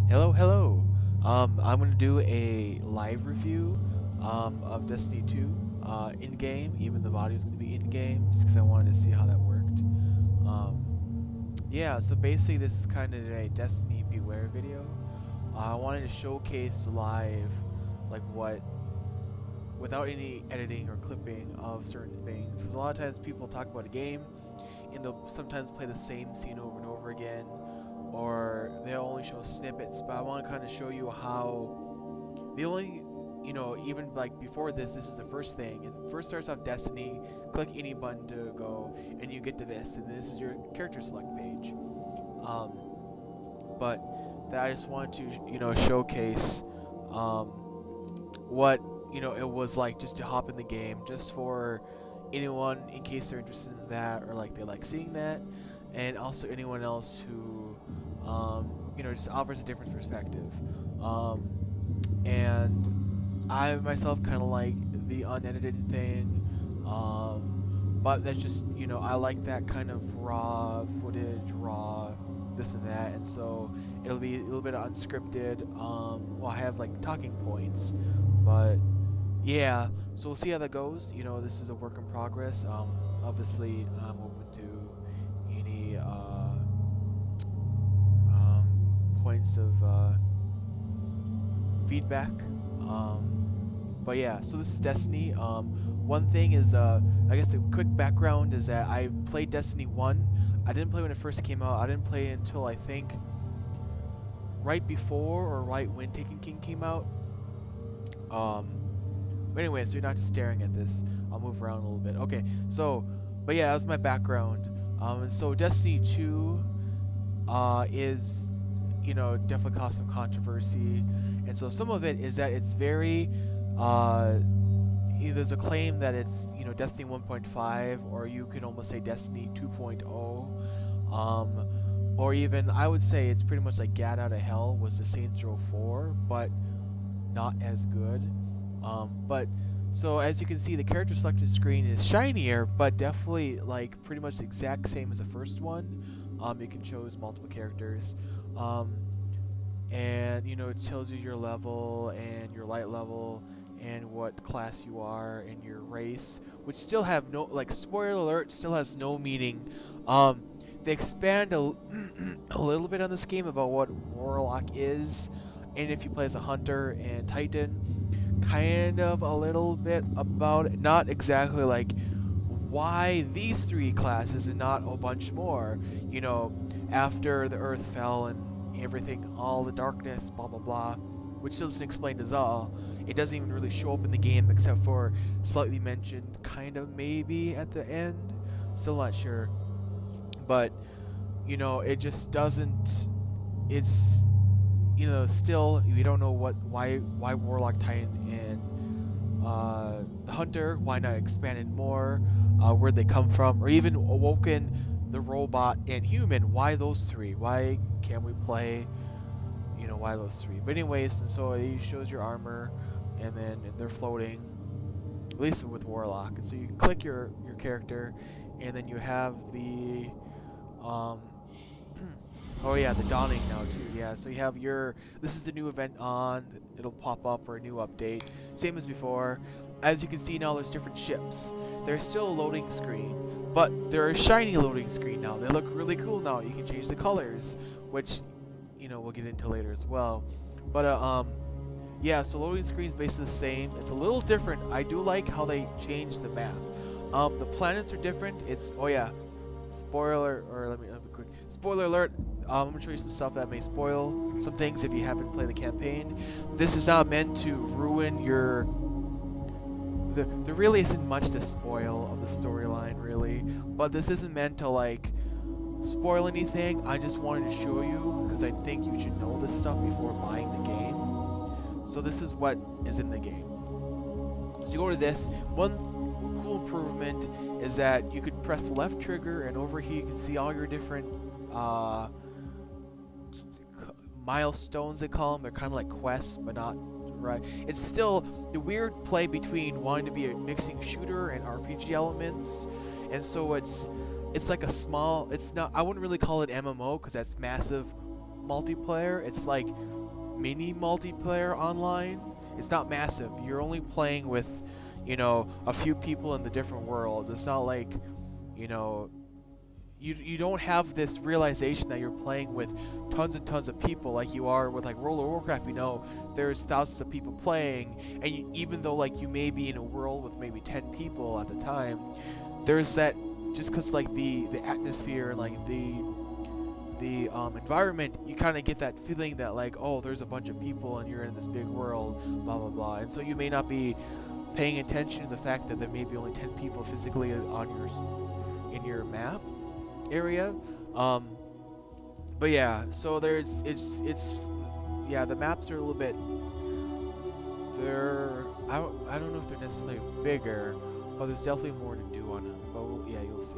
Hello, hello. I'm gonna do a live review of Destiny 2 in game. Even the audio is gonna be in game, just because I wanted to see how that worked. Yeah. So basically, this is kind of a Destiny Beware video. I wanted to showcase live, like what, without any editing or clipping of certain things. Because a lot of times people talk about a game, and they'll sometimes play the same scene over and over again, or they'll only show snippets. But I want to kind of show you how the only, even like before this is the first thing. It first starts off Destiny, click any button to go, and you get to this, and this is your character select page. But that I just wanted to, showcase what, it was like just to hop in the game, just for anyone in case they're interested in that, or like they like seeing that, and also anyone else who just offers a different perspective. And I myself kind of like the unedited thing, but that's just, I like that kind of raw footage, raw this and that, and so it'll be a little bit unscripted. Well, I have like talking points, but yeah, so we'll see how that goes. This is a work in progress. Obviously, I'm open to any points of feedback. But yeah, so this is Destiny. One thing is, I guess a quick background is that I played Destiny 1. I didn't play when it first came out. I didn't play it until I think right before or right when Taken King came out. But anyway, so you're not just staring at this. I'll move around a little bit. Okay, so, but yeah, that was my background. And so Destiny 2 is, definitely caused some controversy. And so some of it is that it's very, there's a claim that it's, Destiny 1.5, or you can almost say Destiny 2.0. Or even, I would say it's pretty much like Gat Out of Hell was the Saints Row 4, but not as good. But so as you can see, the character selected screen is shinier, but definitely like pretty much the exact same as the first one. You can choose multiple characters, and it tells you your level and your light level and what class you are and your race, which still have no, like, spoiler alert, still has no meaning. They expand a little bit on this game about what Warlock is, and if you play as a hunter and Titan, kind of a little bit about it. Not exactly like why these three classes and not a bunch more. After the earth fell and everything, all the darkness, blah blah blah, which doesn't explain to Zal. It doesn't even really show up in the game except for slightly mentioned, kind of maybe at the end. Still not sure, but it just doesn't. It's still we don't know why Warlock, Titan, and the Hunter, why not expanded more, where'd they come from, or even Awoken, the robot, and human, why those three? Why can't we play, why those three? But anyways, and so it shows your armor, and then they're floating, at least with Warlock, and so you can click your character, and then you have the oh yeah, the dawning now too. Yeah, so you have this is the new event on. It'll pop up, or a new update. Same as before. As you can see now, there's different ships. There's still a loading screen, but they're a shiny loading screen now. They look really cool now. You can change the colors, which we'll get into later as well. But yeah, so loading screen is basically the same. It's a little different. I do like how they changed the map. The planets are different. It's, oh yeah, spoiler, or let me quick spoiler alert. I'm gonna show you some stuff that may spoil some things if you haven't played the campaign. This is not meant to ruin your. There really isn't much to spoil of the storyline, really, but this isn't meant to like spoil anything. I just wanted to show you because I think you should know this stuff before buying the game. So this is what is in the game. So you go to this one. Cool improvement is that you could press the left trigger, and over here you can see all your different milestones, they call them. They're kind of like quests, but not right. It's still the weird play between wanting to be a mixing shooter and RPG elements, and so it's like a small. It's not. I wouldn't really call it MMO because that's massive multiplayer. It's like mini multiplayer online. It's not massive. You're only playing with, a few people in the different worlds. It's not like, you know, you don't have this realization that you're playing with tons and tons of people like you are with like World of Warcraft. There's thousands of people playing, and even though like you may be in a world with maybe 10 people at the time, there's that, just because like the atmosphere and like the environment, you kind of get that feeling that like, oh, there's a bunch of people and you're in this big world, blah blah blah. And so you may not be paying attention to the fact that there may be only 10 people physically in your map area. But yeah, so the maps are a little bit, I don't know if they're necessarily bigger, but there's definitely more to do on them. But yeah, you'll see.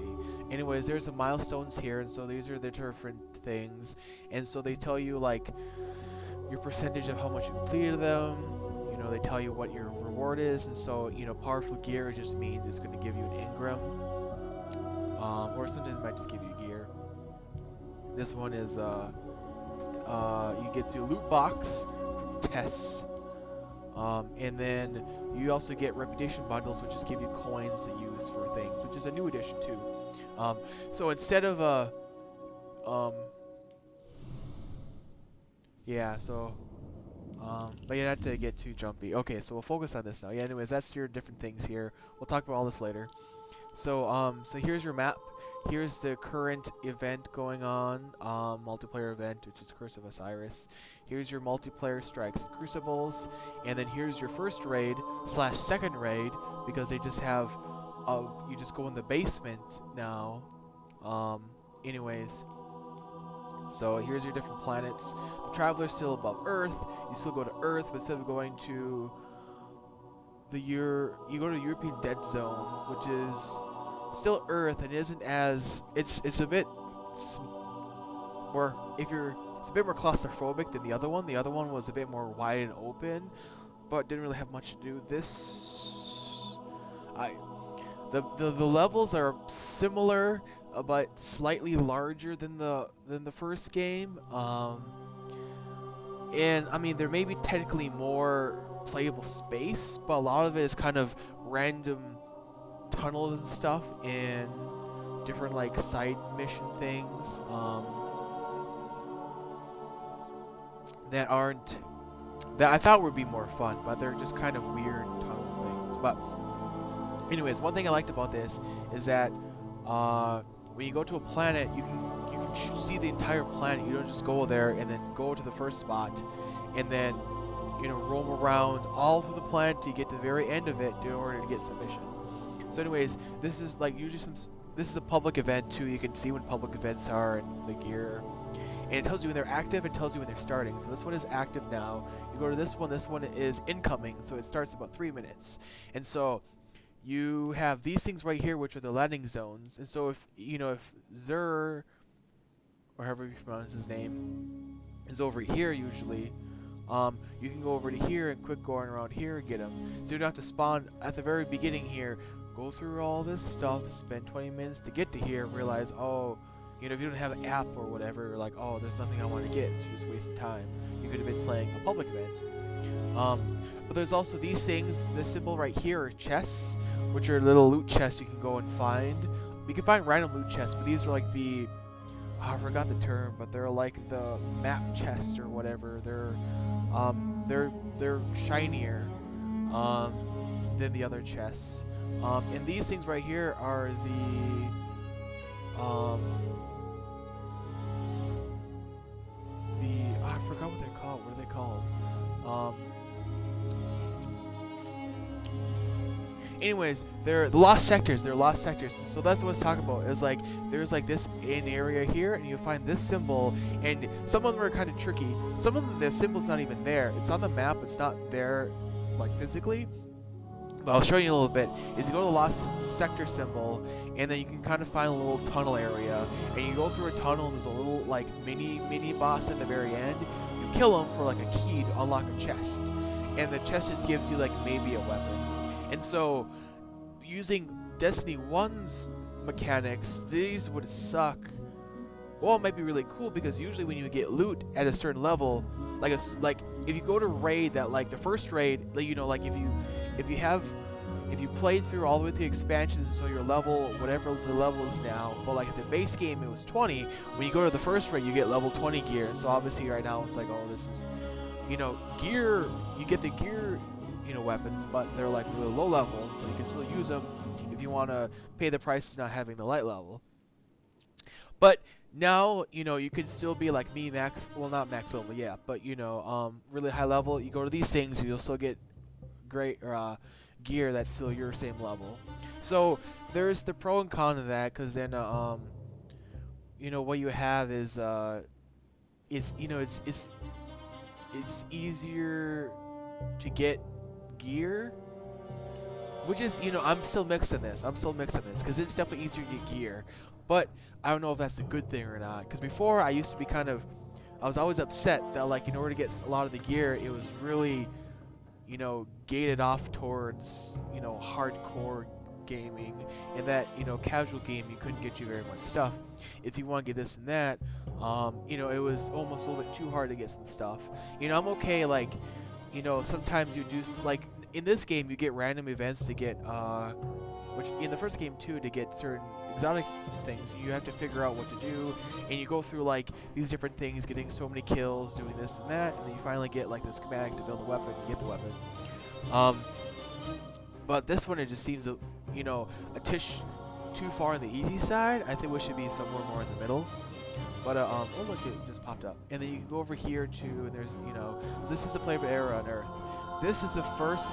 Anyways, there's some milestones here, and so these are the different things, and so they tell you like your percentage of how much you completed them. They tell you what your reward is, and so powerful gear just means it's going to give you an engram, or sometimes it might just give you gear. This one is you get to a loot box from tests, and then you also get reputation bundles, which just give you coins to use for things, which is a new addition too. So instead of but yeah, not to get too jumpy. Okay, so we'll focus on this now. Yeah, anyways, that's your different things here. We'll talk about all this later. So here's your map. Here's the current event going on, multiplayer event, which is Curse of Osiris. Here's your multiplayer strikes and crucibles, and then here's your first raid / second raid, because they just have, you just go in the basement now. Anyways, so here's your different planets. The Traveler's still above Earth. You still go to Earth, but instead of going to you go to the European Dead Zone, which is still Earth and isn't as it's a bit more, it's a bit more claustrophobic than the other one. The other one was a bit more wide and open, but didn't really have much to do. The levels are similar, but slightly larger than the first game. And I mean, there may be technically more playable space, but a lot of it is kind of random tunnels and stuff and different like side mission things that I thought would be more fun, but they're just kind of weird tunnel things. But anyways, one thing I liked about this is that when you go to a planet, you can see the entire planet. You don't just go there and then go to the first spot and then roam around all through the planet to get to the very end of it in order to get submission. So anyways, this is like usually this is a public event too. You can see when public events are and the gear, and it tells you when they're active. It tells you when they're starting. So this one is active now. You go to this one. This one is incoming. So it starts about 3 minutes. And so you have these things right here, which are the landing zones. And so if Zur, or however you pronounce his name, is over here usually, you can go over to here and quick going around here and get him. So you don't have to spawn at the very beginning here, go through all this stuff, spend 20 minutes to get to here, realize, oh, if you don't have an app or whatever, you're like, oh, there's nothing I want to get, so you're just wasting time. You could have been playing a public event. But there's also these things. This symbol right here are chests, which are little loot chests you can go and find. You can find random loot chests, but these are like I forgot the term, but they're like the map chests or whatever. They're shinier than the other chests. And these things right here are I forgot what they're called. What are they called? Anyways, they're the lost sectors. They're lost sectors. So that's what it's talking about. Is like there's like this in area here, and you find this symbol, and some of them are kind of tricky. Some of them, the symbol's not even there. It's on the map. It's not there, like physically. But I'll show you a little bit. Is you go to the lost sector symbol, and then you can kind of find a little tunnel area, and you go through a tunnel, and there's a little like mini boss at the very end. You kill him for like a key to unlock a chest, and the chest just gives you like maybe a weapon. And so, using Destiny 1's mechanics, these would suck Well, it might be really cool because usually when you get loot at a certain level, like if you go to raid that like the first raid, you know, like if you played through all the way through the expansions, so your level, whatever the level is now, but like at the base game it was 20. When you go to the first raid, you get level 20 gear. So obviously right now it's like, oh, this is, you know, gear. You get the gear, you know, weapons, but they're like really low level, so you can still use them if you want to pay the price of not having the light level. But now, you know, you could still be like me, max, well, not max level, yeah, but you know, really high level. You go to these things, you'll still get great gear that's still your same level. So there's the pro and con of that, because then you know, what you have is you know, it's easier to get gear, which is, you know, I'm still mixing this because it's definitely easier to get gear, but I don't know if that's a good thing or not, because before I used to be I was always upset that, like, in order to get a lot of the gear, it was really, you know, gated off towards, you know, hardcore gaming, and that, you know, casual game, you couldn't get you very much stuff. If you want to get this and that, you know, it was almost a little bit too hard to get some stuff. You know, I'm okay, like, you know, sometimes you do, like, in this game, you get random events to get, which in the first game too, to get certain exotic things, you have to figure out what to do, and you go through like these different things, getting so many kills, doing this and that, and then you finally get like the schematic to build a weapon and get the weapon. But this one, it just seems, you know, a tish too far on the easy side. I think we should be somewhere more in the middle. But oh look, it just popped up, and then you can go over here too, and there's, you know, so this is the playable area on Earth. This is the first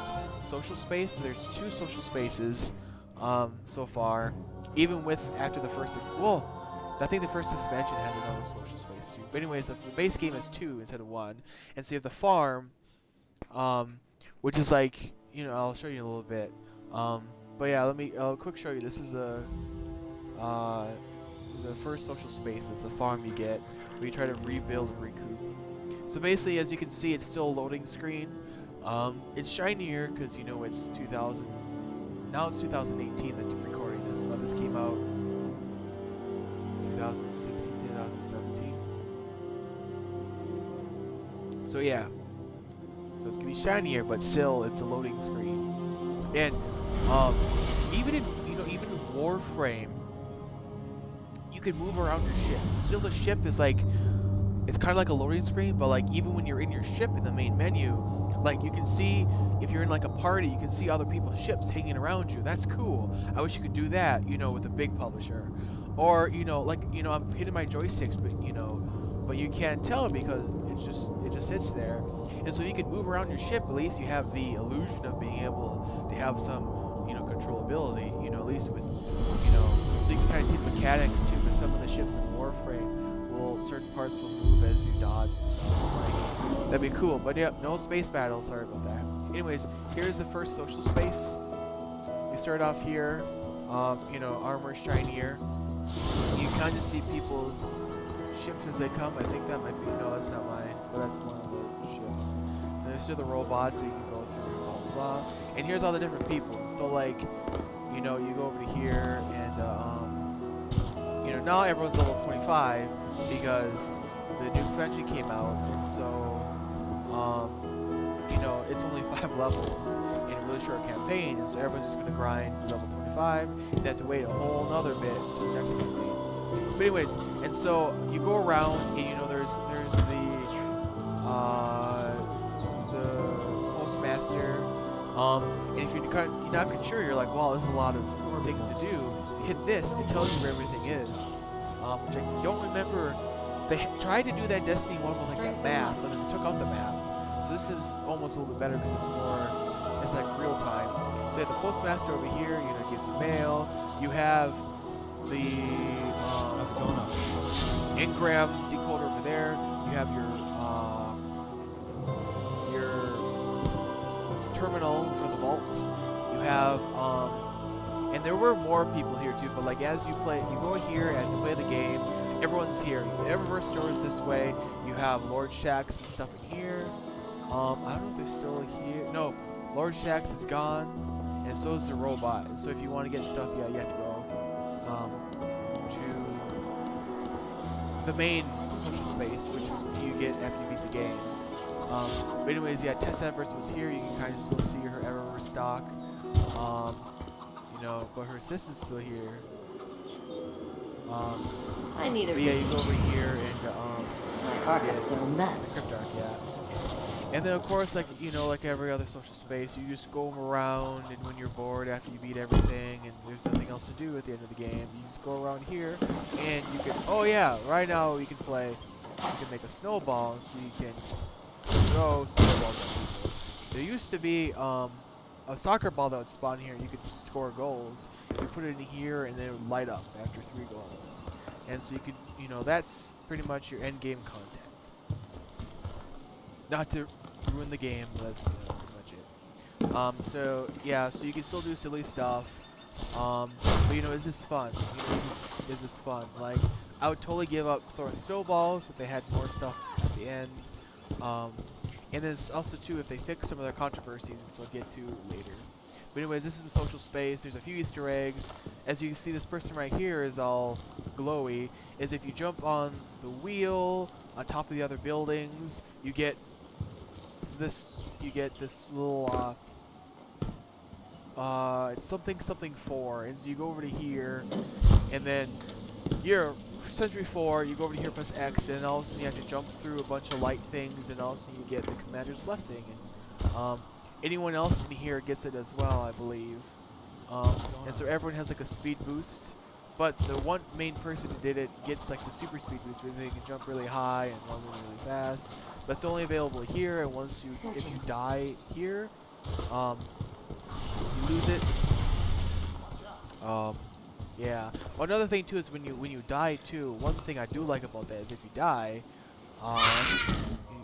social space. So there's 2 social spaces so far, even with after the first. Well, I think the first expansion has another social space too. But anyways, the base game has 2 instead of 1, and so you have the farm, which is like, you know, I'll show you in a little bit. But yeah, I'll quick show you. This is the first social space. It's the farm you get, where you try to rebuild and recoup. So basically, as you can see, it's still a loading screen. It's shinier because, you know, it's 2000. Now it's 2018 that I'm recording this, but this came out 2016, 2017. So yeah, so it's gonna be shinier, but still, it's a loading screen. And even in, you know, even in Warframe, you can move around your ship. Still, the ship is like, it's kind of like a loading screen, but like even when you're in your ship in the main menu, like you can see, if you're in like a party, you can see other people's ships hanging around you. That's cool. I wish you could do that, you know, with a big publisher. Or, you know, like, you know, I'm hitting my joysticks, but, you know, but you can't tell because it just sits there. And so you can move around your ship. At least you have the illusion of being able to have some, you know, controllability, you know, at least with, you know, so you can kind of see the mechanics too, with some of the ships in Warframe. Certain parts will move as you dodge and stuff. Like, that'd be cool. But yep, no space battle. Sorry about that. Anyways, here's the first social space. You start off here. You know, armor shinier. You kind of see people's ships as they come. I think that might be, no, that's not mine, but that's one of the ships. And there's still the robots that you can go through, blah blah blah. And here's all the different people. So like, you know, you go over to here and you know, now everyone's level 25 because the new expansion came out, and so you know, it's only 5 levels in a really short campaign, and so everyone's just gonna grind level 25, and they have to wait a whole nother bit until the next campaign. But anyways, and so you go around, and you know, there's the postmaster, and if you're not sure, you're like, wow, there's a lot of things to do. You hit this, it tells you where everything is. Which I don't remember. They tried to do that Destiny 1 with like that map, but then they took out the map. So this is almost a little bit better because it's like real time. So you have the postmaster over here, you know, gives you mail. You have the engram decoder over there. You have your terminal for the vault. You have and there were more people here too, but like as you play, you go here, as you play the game, everyone's here. Everywhere stores this way. You have Lord Shaxx and stuff in here. I don't know if they're still here. No, Lord Shaxx is gone, and so is the robot. And so if you want to get stuff, yeah, you have to go the main social space, which is you get after you beat the game. But anyways, yeah, Tess Everest was here. You can kind of still see her error stock. You know, but her assistant's still here. I need a but yeah, you go over research here assistant. and My archives are a mess. Cryptarch, yeah. And then of course, like you know, like every other social space, you just go around, and when you're bored after you beat everything, and there's nothing else to do at the end of the game, you just go around here, and you can. Oh yeah, right now you can play. You can make a snowball, so you can throw snowballs at people. There used to be a soccer ball that would spawn here. You could score goals. You put it in here, and then it would light up after 3 goals. And so you could, you know, that's pretty much your end game content. Not to ruin the game, but that's pretty much it. So yeah, so you can still do silly stuff. But you know, is this fun? You know, is this fun? Like, I would totally give up throwing snowballs if they had more stuff at the end. And there's also too if they fix some of their controversies, which I'll get to later. But anyways, this is the social space. There's a few Easter eggs. As you can see, this person right here is all glowy. Is if you jump on the wheel on top of the other buildings, you get this. You get this little. It's something 4, and so you go over to here, and then you're Century 4. You go over to here, press X, and all of a sudden you have to jump through a bunch of light things, and all of a sudden you get the Commander's Blessing. And anyone else in here gets it as well, I believe. And so everyone has like a speed boost, but the one main person who did it gets like the super speed boost, where they can jump really high and run really fast. That's only available here, and once you, if you die here, you lose it. Yeah. Well, another thing too is when you die too. One thing I do like about that is if you die,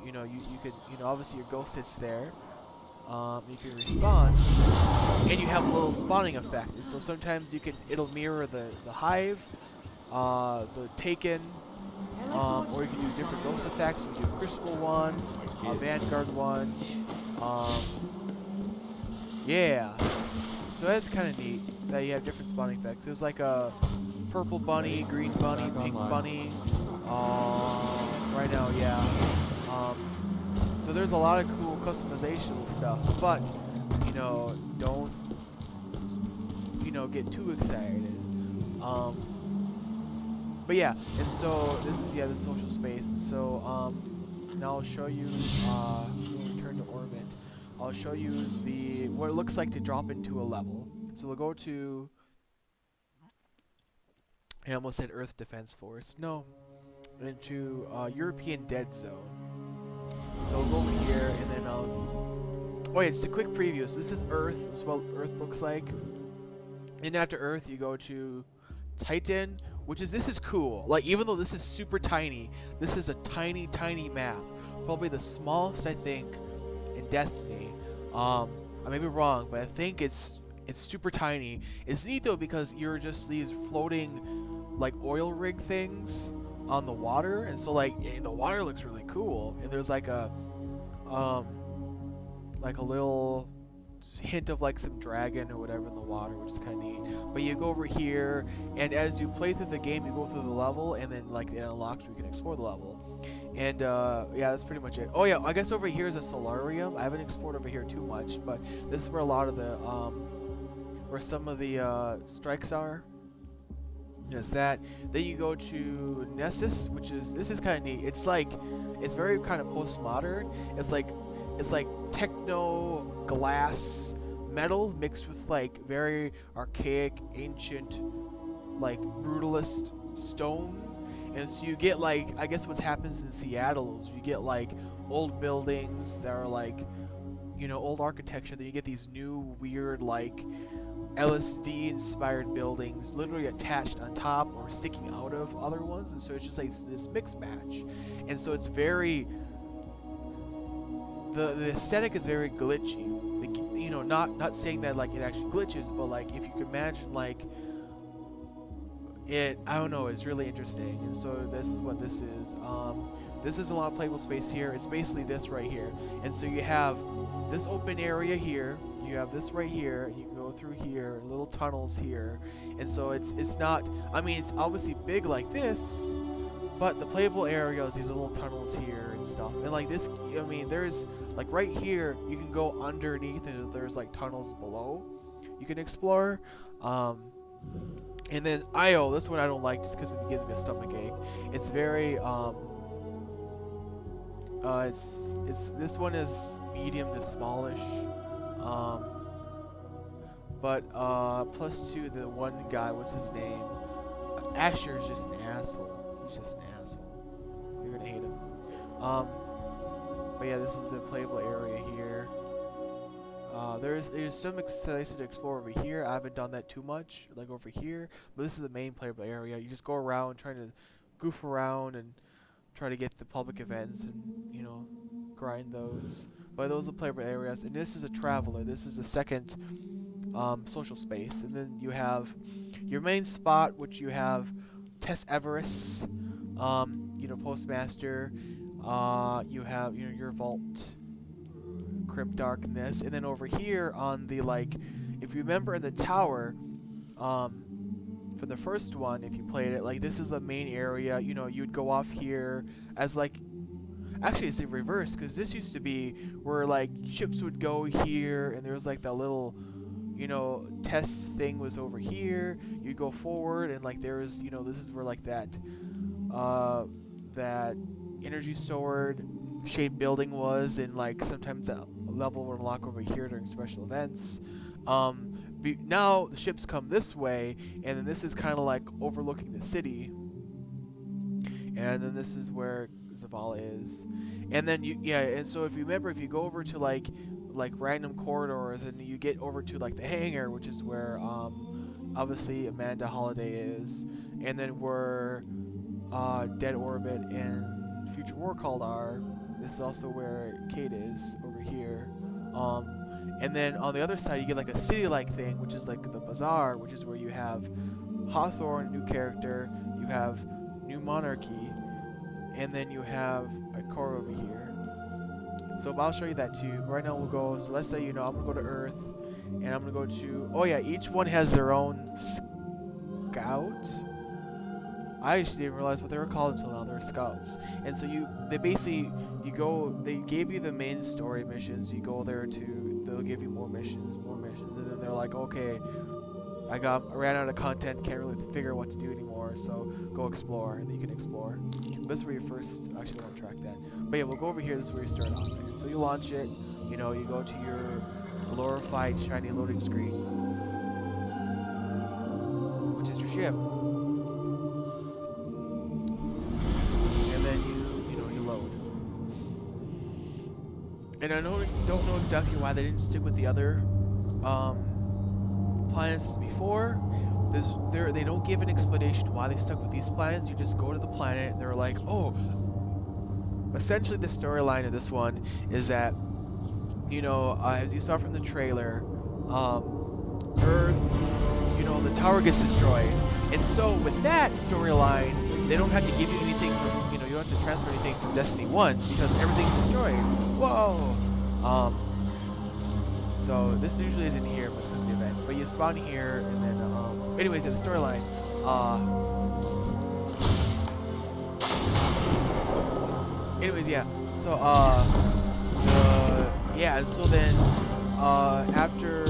you know you could obviously your ghost sits there. You can respawn, and you have a little spawning effect. And so sometimes it'll mirror the hive, the Taken, or you can do different ghost effects. You can do Crucible one, Vanguard one. Yeah. So that's kind of neat that you have different spawning effects. There's like a purple bunny, green bunny, pink bunny. Right now, yeah. So there's a lot of cool customization stuff, but you know, don't get too excited. But yeah, and so this is the social space, and so now I'll show you. We'll return to orbit. I'll show you what it looks like to drop into a level. So we'll go to. I almost said Earth Defense Force. No, into European Dead Zone. So we'll go over here, and then oh yeah, just a quick preview. So this is Earth. This is what Earth looks like. And after Earth, you go to Titan, this is cool. Like, even though this is super tiny, this is a tiny, tiny map. Probably the smallest, I think, in Destiny. I may be wrong, but I think it's super tiny. It's neat though because you're just these floating like oil rig things on the water, and so like the water looks really cool. And there's like a little hint of like some dragon or whatever in the water, which is kind of neat. But you go over here, and as you play through the game, you go through the level, and then like it unlocks, we can explore the level. And yeah, that's pretty much it. Oh yeah, I guess over here is a solarium. I haven't explored over here too much, but this is where a lot of the where some of the strikes are. Is that. Then you go to Nessus, this is kind of neat. It's very kind of postmodern. It's like techno glass metal mixed with like very archaic, ancient, like brutalist stone. And so you get like, I guess what happens in Seattle is you get like old buildings that are like, old architecture. Then you get these new weird like LSD inspired buildings literally attached on top or sticking out of other ones. And so it's just like this mix match. And so it's very, the aesthetic is very glitchy. Like, not saying that like it actually glitches, but like if you can imagine like it, I don't know, it's really interesting. And so this is what this is. This is a lot of playable space here. It's basically this right here. And so you have this open area here. You have this right here. You can go through here, little tunnels here. And so it's not, I mean, it's obviously big like this, But the playable areas, these little tunnels here and stuff, and like this, I mean, there's like right here, you can go underneath, and there's like tunnels below you can explore. And then Io, this one I don't like just because it gives me a stomach ache. It's very it's this one is medium to smallish. But +2, the one guy, what's his name? Asher's just an asshole. He's just an asshole. You're gonna hate him. But yeah, this is the playable area here. There's some places to explore over here. I haven't done that too much, like over here. But this is the main playable area. You just go around trying to goof around and try to get the public events and, you know, grind those. But those are the playable areas. And this is a traveler. This is the second social space. And then you have your main spot, which you have Tess Everest, you know, Postmaster. You have, you know, your vault, Crypt Darkness, and then over here on the, like, if you remember in the tower, for the first one, if you played it, like, this is the main area. You know, you'd go off here as, like, actually it's the reverse, because this used to be where, like, ships would go here, and there was like that little, you know, test thing was over here. You go forward, and like there was, you know, this is where like that that energy sword shaped building was, and like sometimes that level would unlock over here during special events. Now the ships come this way, and then this is kind of like overlooking the city, and then this is where Zavala is, and then and so if you remember, if you go over to like random corridors, and you get over to like the hangar, which is where obviously Amanda Holiday is, and then where Dead Orbit and Future War Called are. This is also where Kate is over here. And then on the other side, you get like a city-like thing, which is like the bazaar, which is where you have Hawthorne, a new character, you have New Monarchy, and then you have a core over here. So I'll show you that too. Right now we'll go, so let's say, you know, I'm going to go to Earth, and I'm going to go to, oh yeah, each one has their own scout. I actually didn't realize what they were called until now. They're scouts. And so they gave you the main story missions. You go there they'll give you more missions, and then they're like, okay, I ran out of content, can't really figure out what to do anymore, so go explore, and then you can explore. This is where you first, actually I want to track that. But yeah, we'll go over here, this is where you start off. And so you launch it, you know, you go to your glorified shiny loading screen, which is your ship. And then you load. And I don't know exactly why they didn't stick with the other planets before. They don't give an explanation why they stuck with these planets. You just go to the planet, and they're like, oh, essentially the storyline of this one is that, you know, as you saw from the trailer, Earth, you know, the tower gets destroyed, and so with that storyline, they don't have to give you anything from, you know, you don't have to transfer anything from Destiny 1 because everything's destroyed. Whoa. So this usually isn't here, but it's because of the event. But you spawn here, and then, anyways, in the storyline, anyways, yeah. So, and so then, after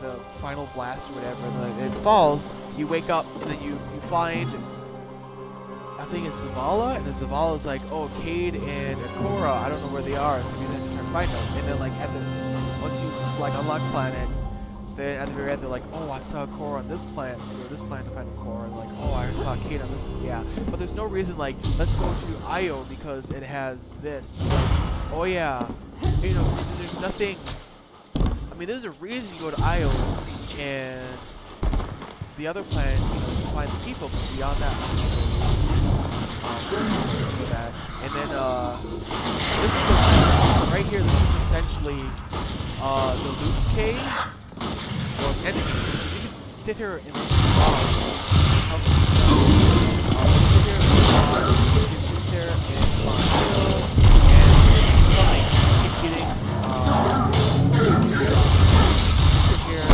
the final blast or whatever, it falls, you wake up, and then you find, I think it's Zavala, and then Zavala's like, oh, Cade and Akora, I don't know where they are, so you have to try to find them. And then, like, once you, like, unlock planet, then at the very end, they're like, oh, I saw Akora on this planet, so you go to this planet to find Akora, and like, oh, I saw Cade on this, yeah. But there's no reason, like, let's go to Io because it has this. Like, oh, yeah, you know, there's nothing, I mean, there's a reason you go to Io, and the other planet, you know, to find the people, but beyond that, and then this is right here. This is essentially the loot cave or enemy. You can sit here and sit there and keep getting sit here,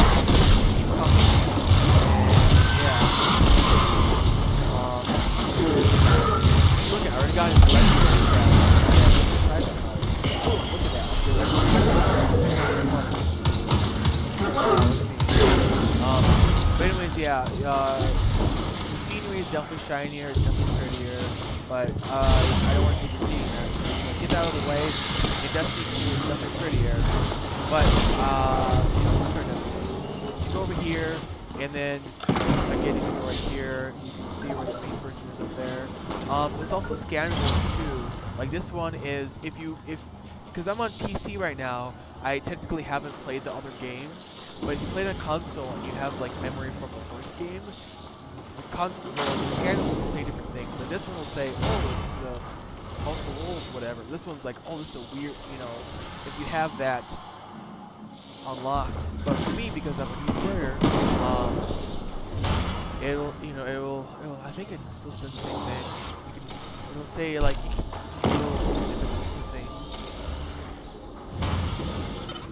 keep coming. Yeah. definitely shinier, it's definitely prettier, but I don't want to keep repeating that. So get that out of the way. In Destiny 2 is definitely prettier, but sorry, you go over here, and then again, you can go right here. You can see where the main person is up there. There's also scannables too. Like this one is because I'm on PC right now, I technically haven't played the other game. But if you play it on console and you have like memory from the first game, the scannables will say different things. And this one will say, oh, it's the House of Wolves, whatever. This one's like, oh, this is a weird, if you have that unlocked. But for me, because I'm a new player, it'll, I think it still says the same thing. It'll say like,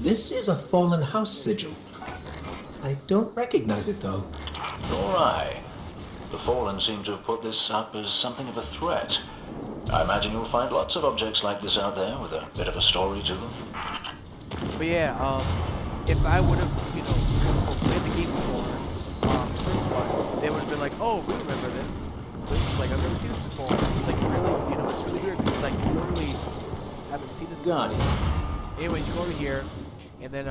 This is a fallen house sigil. I don't recognize it though. Nor I. The Fallen seem to have put this up as something of a threat. I imagine you'll find lots of objects like this out there with a bit of a story to them. But yeah, if I would have, played the game before, the first one, they would have been like, oh, we remember this. This is like, I've never seen this before. It's like really, it's really weird because it's like you literally haven't seen this before. Anyway, you go over here, and then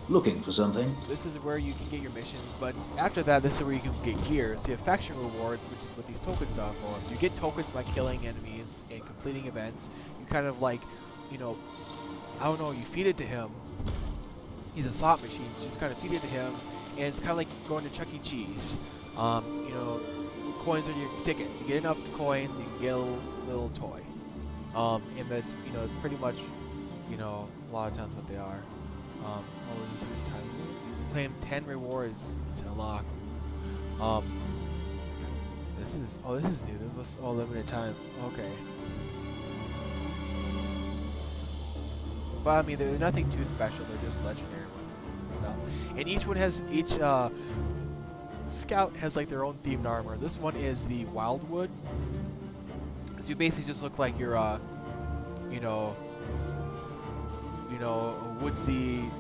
Looking for something? this is where you can get your missions, but after that, this is where you can get gear. So you have faction rewards, which is what these tokens are for. You get tokens by killing enemies and completing events. You kind of like, I don't know, you feed it to him. He's a slot machine, so you just kind of feed it to him, and it's kind of like going to Chuck E. Cheese. Coins are your tickets. You get enough coins, you can get a little toy. And that's, it's pretty much, a lot of times what they are. What is it? Time? Claim 10 rewards to unlock. This is new. This was limited time. Okay. But I mean, they're nothing too special. They're just legendary weapons and stuff. And each scout has like their own themed armor. This one is the Wildwood. So you basically just look like you're a woodsy,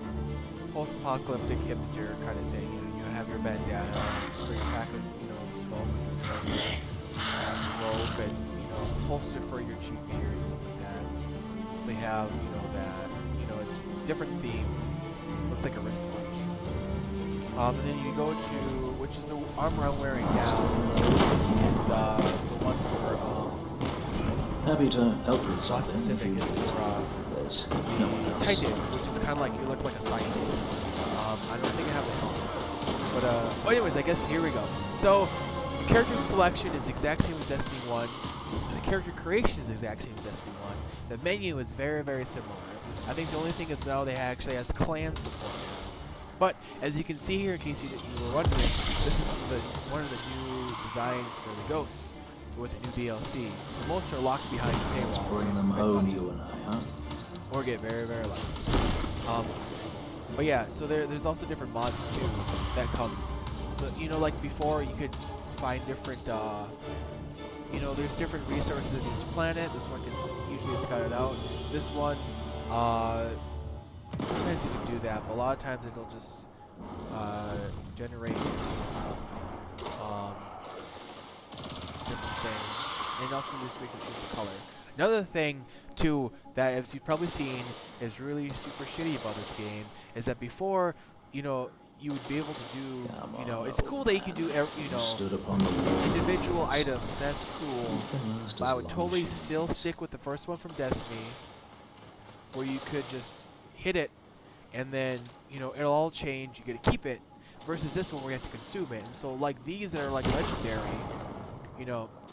post-apocalyptic hipster kind of thing. You have your bandana, for your pack of smokes and rope, and holster for your cheap beer and stuff like that. So you have that. It's different theme. Looks like a wristwatch. And then you go to, which is the armor I'm wearing now. It's the one for Happy to help with South something. Pacific is for There's no one else. Titan, which is kind of like you look like a scientist. I don't think I have it on. But anyways, I guess here we go. So character selection is exact same as Destiny 1. The character creation is the exact same as Destiny 1. The menu is very, very similar. I think the only thing is now they actually has clan support. But as you can see here, in case you were wondering, this is one of the new designs for the ghosts with the new DLC. Most are locked behind the Let's paywall. bring them home, you and I, huh? Or get very, very lucky. But yeah, so there's also different mods too that comes. So like before, you could find different. There's different resources in each planet. This one can usually it's scouted out. This one, sometimes you can do that, but a lot of times it'll just generate different things, and also just make it choose the color. Another thing too that, as you've probably seen, is really super shitty about this game is that before, you would be able to do, it's cool that you can do, Stood upon the wall. individual items. That's cool. Last But as I would long totally as you still please. stick with the first one from Destiny, where you could just hit it, and then it'll all change. You get to keep it, versus this one where you have to consume it. And so like these that are like legendary,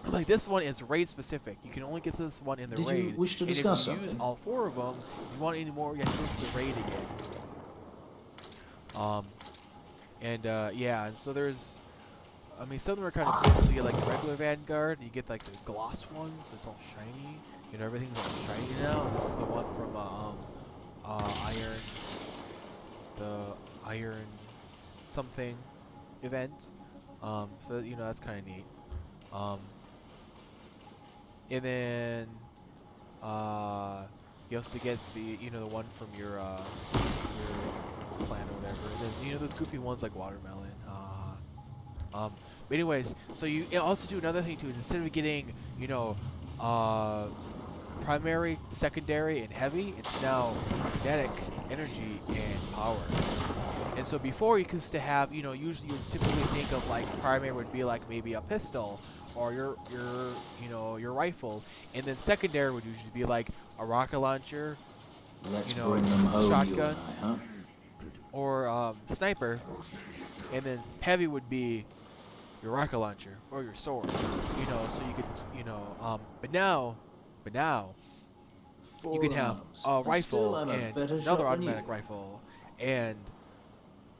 like this one is raid specific. You can only get this one in the Did raid. you wish to and discuss if you use something? all 4 of them, if you want any more, you have to go to the raid again. And so there's, some of them are kind of cool. So you get like the regular Vanguard, and you get like the gloss one, so it's all shiny. Everything's all shiny now. This is the one from the Iron something event. So that's kind of neat. And then you also get the the one from your clan or whatever. And then those goofy ones like watermelon. But anyways, so you also do another thing too is instead of getting, you know, primary, secondary, and heavy, it's now kinetic, energy, and power. And so before you used to have, you know, usually you would typically think of like primary would be like maybe a pistol or your you know, your rifle, and then secondary would usually be like a rocket launcher, Let's you know, bring them home, shotgun, you and I, huh? or sniper, and then heavy would be your rocket launcher or your sword, you know, so you could, you know, but now you can have a rifle and another automatic rifle and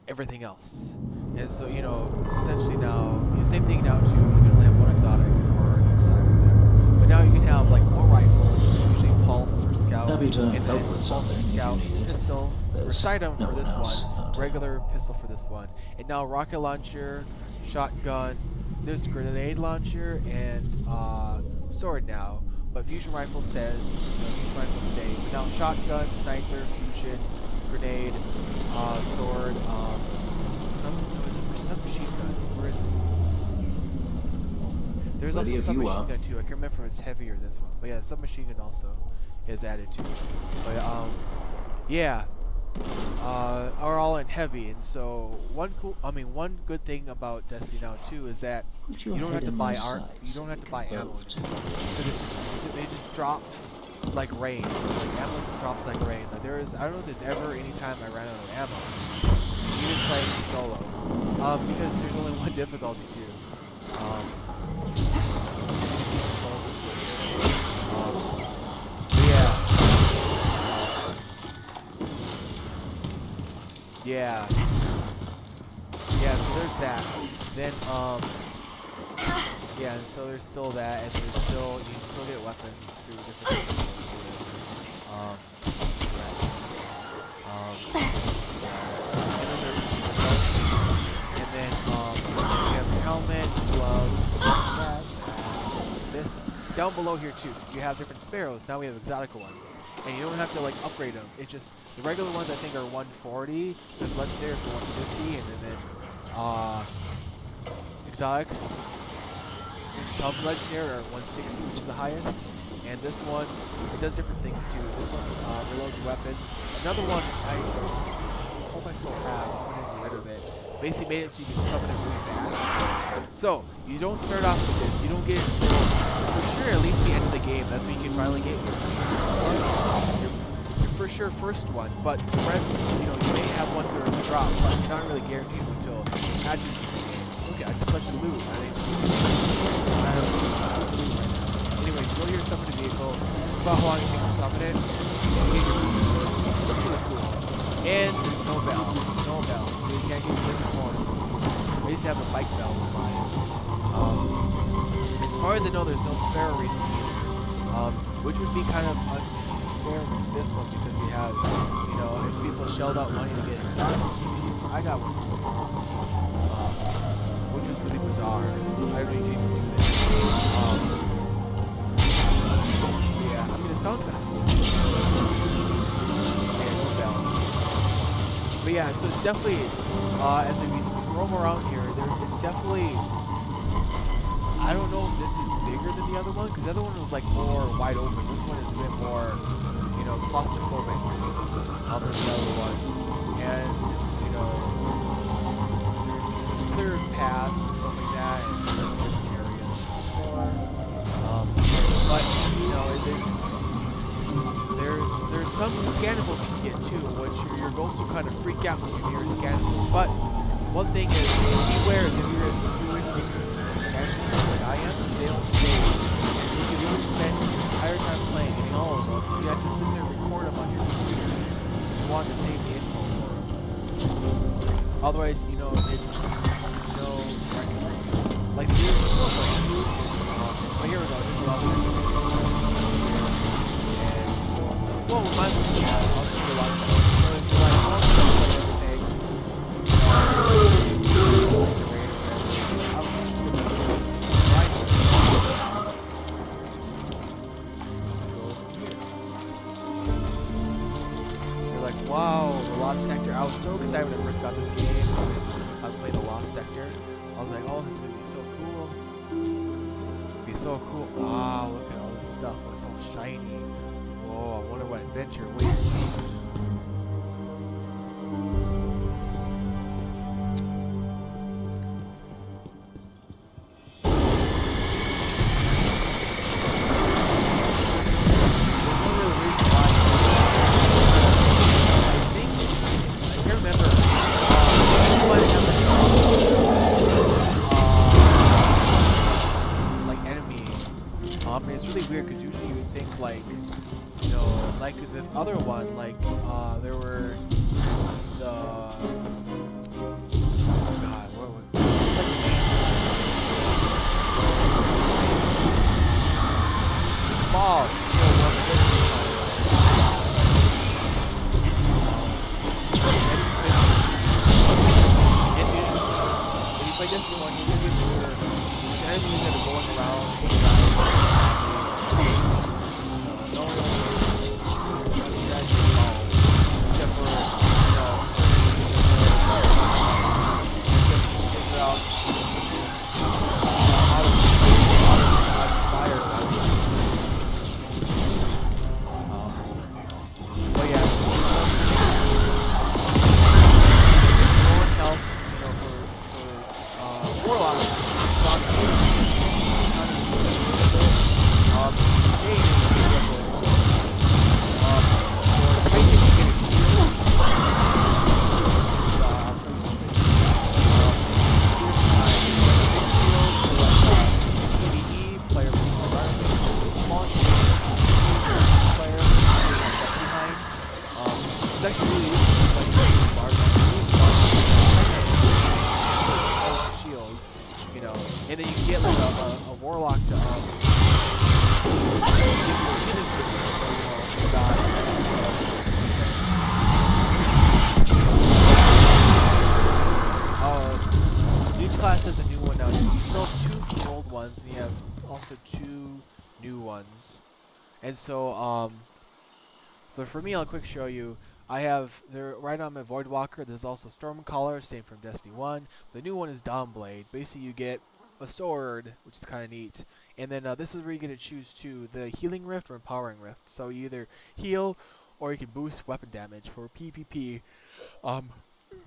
everything else. And so, you know, essentially now, you know, same thing now too, you can only have one exotic for each side or whatever. But now you can have like a rifle, usually pulse or scout, Happy to and then help with pulse something or if you scout, need it. pistol, or There's sidearm no for one this else one, out there. regular pistol for this one, and now rocket launcher, shotgun, there's grenade launcher, and sword now. But fusion rifle said, you know, fusion rifle stayed. But now shotgun, sniper, fusion, grenade, sword, submachine gun. Where is it? There's Ready also if you submachine are. gun too. I can't remember if it's heavy or this one. But yeah, submachine gun also is added too. But yeah, are all in heavy. And so one good thing about Destiny now too is that Put you your don't have head to in buy my art. sights You so don't have we to can buy ammo both anymore talk. because it just drops like rain. Like ammo just drops like rain. Like I don't know if there's ever any time I ran out of ammo, even playing solo, because there's only one difficulty too. Yeah. Yeah, so there's that. Then, yeah, and so there's still that, and there's still, you can still get weapons through different things. And then you have the helmet, gloves, this. Down below here too, you have different sparrows. Now we have exotic ones, and you don't have to like upgrade them. It's just the regular ones I think are 140. There's legendary for 150, and then exotics and some legendary are 160, which is the highest. And this one, it does different things too. This one reloads weapons. Another one, I hope I still have. I'm gonna get rid of it. Basically made it so you can summon it really fast. So you don't start off with this. You don't get it until, for sure, at least the end of the game. That's when you can finally get your for sure first one. But the rest, you know, you may have one to drop, but you're not really guaranteed until after you beat the game. Okay, I just collected loot. Anyway, go here, summon the vehicle. It's about how long it takes to summon it. You get your It's really cool. And there's no bell. No bell. So you can't get different horns. I used to have a bike bell in mine. As far as I know, there's no sparrow racing either. Which would be kind of unfair with this one because we have, you know, if people shelled out money to get inside of these, I got one. Which was really bizarre. I really didn't even do this. Yeah, I mean, it sounds kind of cool. Yeah, no bell. But yeah, so it's definitely, as we roam around here, it's definitely, I don't know if this is bigger than the other one, because the other one was like more wide open. This one is a bit more, you know, claustrophobic than the other one. And, you know, there's clear paths and stuff like that, and there's different areas. But, you know, there's some scannables you can get too, which your ghost will kind of freak out when you hear a scannable. But one thing is, beware is if you're doing scannable like I am, they don't save. And so if you really spend your entire time playing, getting all of them, you have to sit there and record them on your computer. You want to save the info for them. Otherwise, you know, it's no record. Like the but here we go. There's a lot of well, we might as well I'll do the last second. So if you like all the everything, you're like, wow, the Lost Sector. I was so excited when I first got this game. I was playing the Lost Sector. I was like, oh, this is gonna be so cool. It'd be so cool. Wow, look at all this stuff. It's all shiny. Whoa, I wonder what adventure awaits me. It's really weird because usually you would think like, you know, like the other one, like there were the oh god, what was it? It's like fall. When you play this one, you think it's your enemies that are going around. And then you can get like a warlock to each class has a new one now. You still have 2 from the old ones, and you have also 2 new ones. And so so for me, I'll quick show you. I have there right on my Voidwalker. There's also Stormcaller, same from Destiny 1. The new one is Dawnblade. Basically, you get a sword, which is kind of neat. And then this is where you get to choose the Healing Rift or Empowering Rift. So you either heal or you can boost weapon damage for PvP.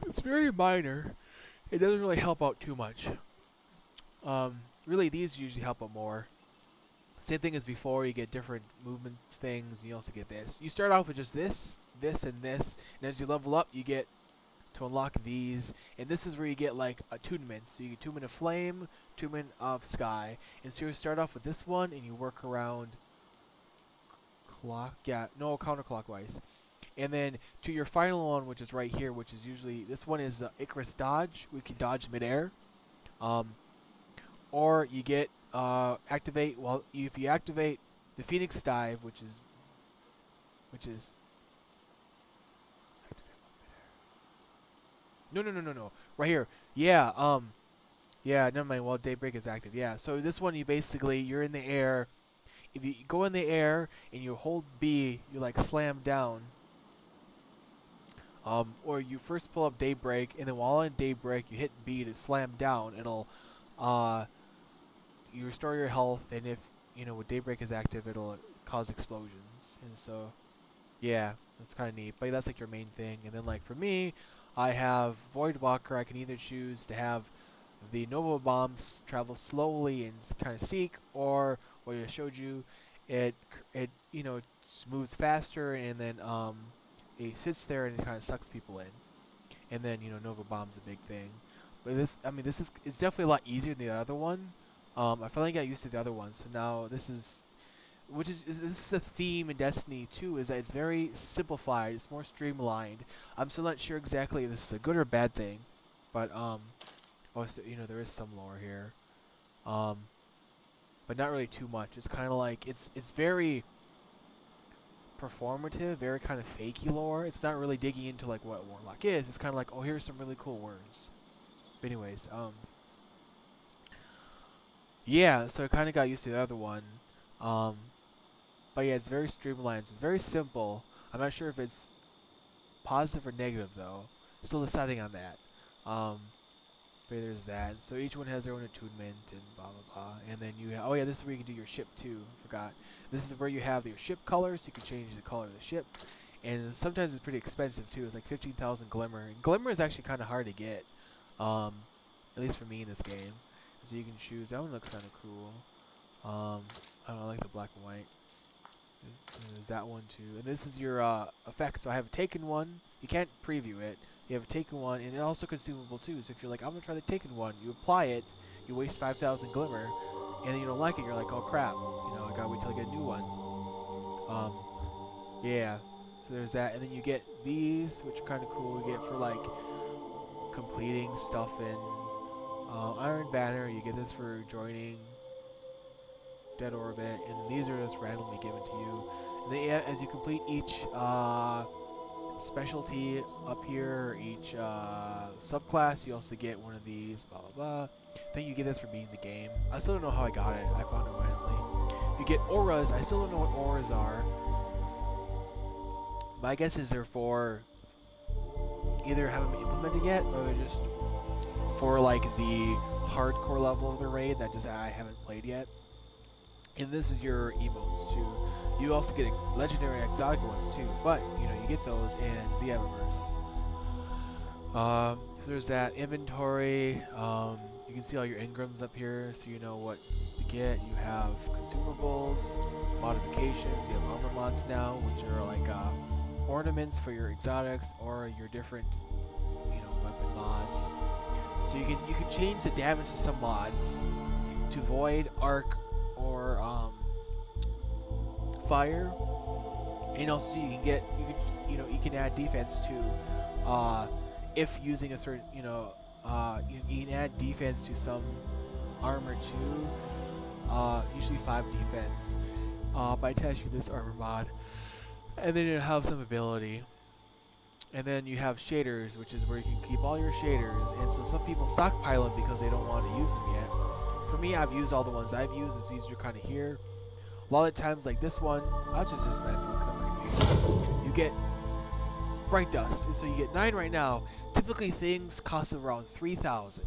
It's very minor. It doesn't really help out too much. Really, these usually help out more. Same thing as before, you get different movement things, and you also get this. You start off with just this, and this, and as you level up, you get to unlock these, and this is where you get like attunements. So you get Attunement of Flame, Attunement of Sky, and so you start off with this one, and you work around counterclockwise. And then to your final one, which is right here, which is usually, this one is Icarus Dodge. We can dodge midair. Or you get activate, well, if you activate the Phoenix Dive, which is no, right here. Yeah, yeah, never mind. Well, Daybreak is active. Yeah, so this one, you're in the air. If you go in the air and you hold B, you like slam down. Or you first pull up Daybreak, and then while in Daybreak, you hit B to slam down. It'll you restore your health, and if when Daybreak is active, it'll cause explosions. And so, yeah, that's kind of neat. But that's like your main thing. And then like for me, I have Voidwalker. I can either choose to have the Nova Bombs travel slowly and kind of seek, or what I showed you, it moves faster, and then it sits there and it kind of sucks people in. And then Nova Bomb's a big thing. But it's definitely a lot easier than the other one. I finally got used to the other one, so now this is a theme in Destiny 2, is that it's very simplified, it's more streamlined. I'm still not sure exactly if this is a good or bad thing, but there is some lore here, but not really too much. It's kind of like it's very performative, very kind of fakey lore. It's not really digging into like what Warlock is. It's kind of like, oh, here's some really cool words. But anyways, yeah, so I kind of got used to the other one. But yeah, it's very streamlined. So it's very simple. I'm not sure if it's positive or negative though. Still deciding on that. But there's that. So each one has their own attunement and blah blah blah. And then you oh yeah, this is where you can do your ship too. Forgot. This is where you have your ship colors. You can change the color of the ship. And sometimes it's pretty expensive too. It's like 15,000 glimmer. And glimmer is actually kind of hard to get, at least for me in this game. So you can choose. That one looks kind of cool. I don't know, I like the black and white. There's that one too. And this is your effect. So I have a taken one. You can't preview it. You have a taken one, and it's also consumable too. So if you're like, I'm gonna try the taken one, you apply it, you waste 5,000 glimmer, and then you don't like it. You're like, oh crap, you know, I gotta wait till I get a new one. Yeah. So there's that, and then you get these, which are kind of cool. You get for like completing stuff in Iron Banner. You get this for joining Dead Orbit, and these are just randomly given to you. And then yeah, as you complete each specialty up here, each subclass, you also get one of these, blah blah blah. I think you get this for beating the game. I still don't know how I got it. I found it randomly. You get auras. I still don't know what auras are. My guess is they're for either haven't been implemented yet, or they're just for like the hardcore level of the raid that just I haven't played yet. And this is your emotes too. You also get legendary and exotic ones too, but you know you get those in the Eververse. So there's that inventory. You can see all your engrams up here, so you know what to get. You have consumables, modifications. You have armor mods now, which are like ornaments for your exotics or your different, you know, weapon mods. So you can change the damage to some mods to void, arc, or fire, and also you can add defense to if using a certain you can add defense to some armor too, usually 5 defense by attaching this armor mod, and then you have some ability. And then you have shaders, which is where you can keep all your shaders, and so some people stockpile them because they don't want to use them yet. For me, I've used all the ones I've used. These are kind of here. A lot of times, like this one, I'll just dismantle because I'm not going to use it. You get bright dust, and so you get 9 right now. Typically, things cost around 3,000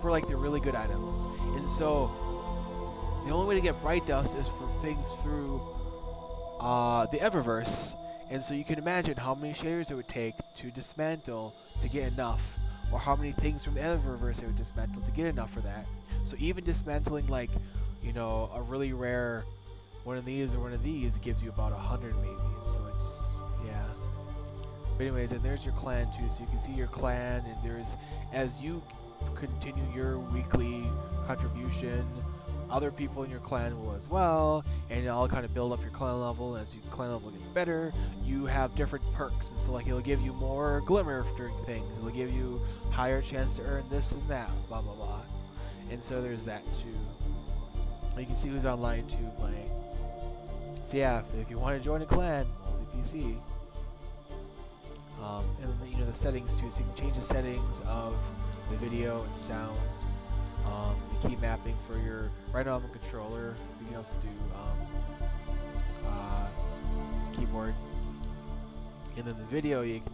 for like the really good items, and so the only way to get bright dust is for things through the Eververse. And so you can imagine how many shaders it would take to dismantle to get enough, or how many things from the Eververse it would dismantle to get enough for that. So even dismantling like, you know, a really rare one of these or one of these gives you about 100 maybe. And so it's, yeah. But anyways, and there's your clan too. So you can see your clan, and there's, as you continue your weekly contribution, other people in your clan will as well, and it'll kind of build up your clan level. As your clan level gets better, you have different perks, and so like it'll give you more glimmer during things, it'll give you higher chance to earn this and that, blah blah blah. And so there's that too. You can see who's online too playing. So yeah, if you want to join a clan, multi-PC. And then you know the settings too, so you can change the settings of the video and sound. The key mapping for your, right now I'm a controller. You can also do keyboard. And then the video, you can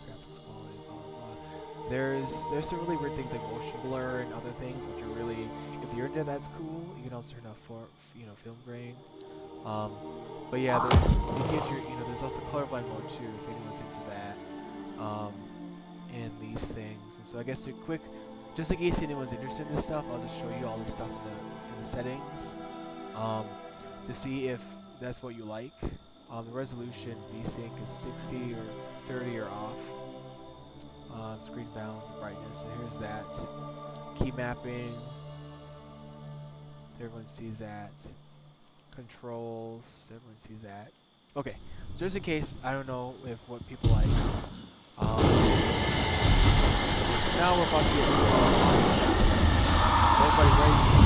graphics quality, blah blah blah. There's some really weird things like motion blur and other things which are really, if you're into that's cool. You can also turn off film grain. But yeah, in case you're, there's also colorblind mode too if anyone's into that. And these things. And so I guess just in case anyone's interested in this stuff, I'll just show you all this stuff in the settings to see if that's what you like. The resolution VSync is 60 or 30 or off. Screen balance and brightness. So here's that. Key mapping. So everyone sees that. Controls. So everyone sees that. Okay. So just in case, I don't know what people like. Now we're about to get awesome. Everybody ready to see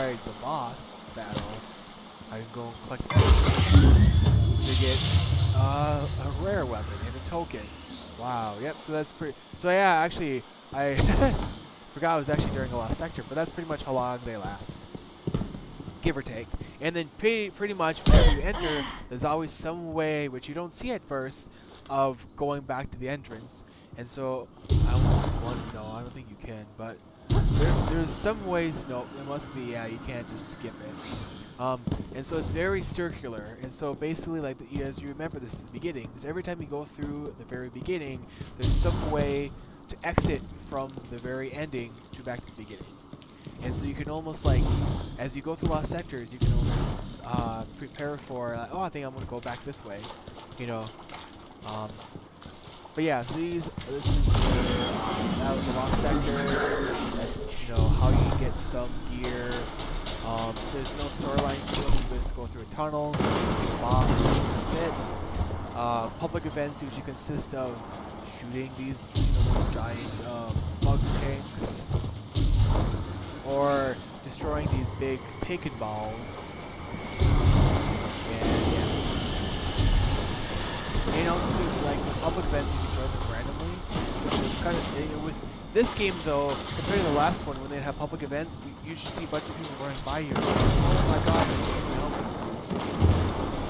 inside the boss battle, I can go and collect to get a rare weapon and a token. Wow. Yep. So that's pretty. So yeah, actually, I forgot it was actually during a lost sector, but that's pretty much how long they last, give or take. And then pretty much whenever you enter, there's always some way, which you don't see at first, of going back to the entrance. And so I almost want to know. I don't think you can, but there's some ways. No, there must be. Yeah, you can't just skip it. And so it's very circular. And so basically, like as you remember, this is the beginning. Because every time you go through the very beginning, there's some way to exit from the very ending to back to the beginning. And so you can almost like, as you go through lost sectors, you can almost prepare for, like, oh, I think I'm gonna go back this way, you know. But yeah, this is that was a lost sector. That's, you know, how you get some gear. There's no storylines to it. You just go through a tunnel, through a boss. That's it. Public events usually consist of shooting these, you know, giant bug tanks, or destroying these big taken balls. And yeah. And also too, like with public events, you can join them randomly. So it's kind of, you know, with this game though, compared to the last one, when they have public events, you usually see a bunch of people running by you. Oh my god, there's something help me.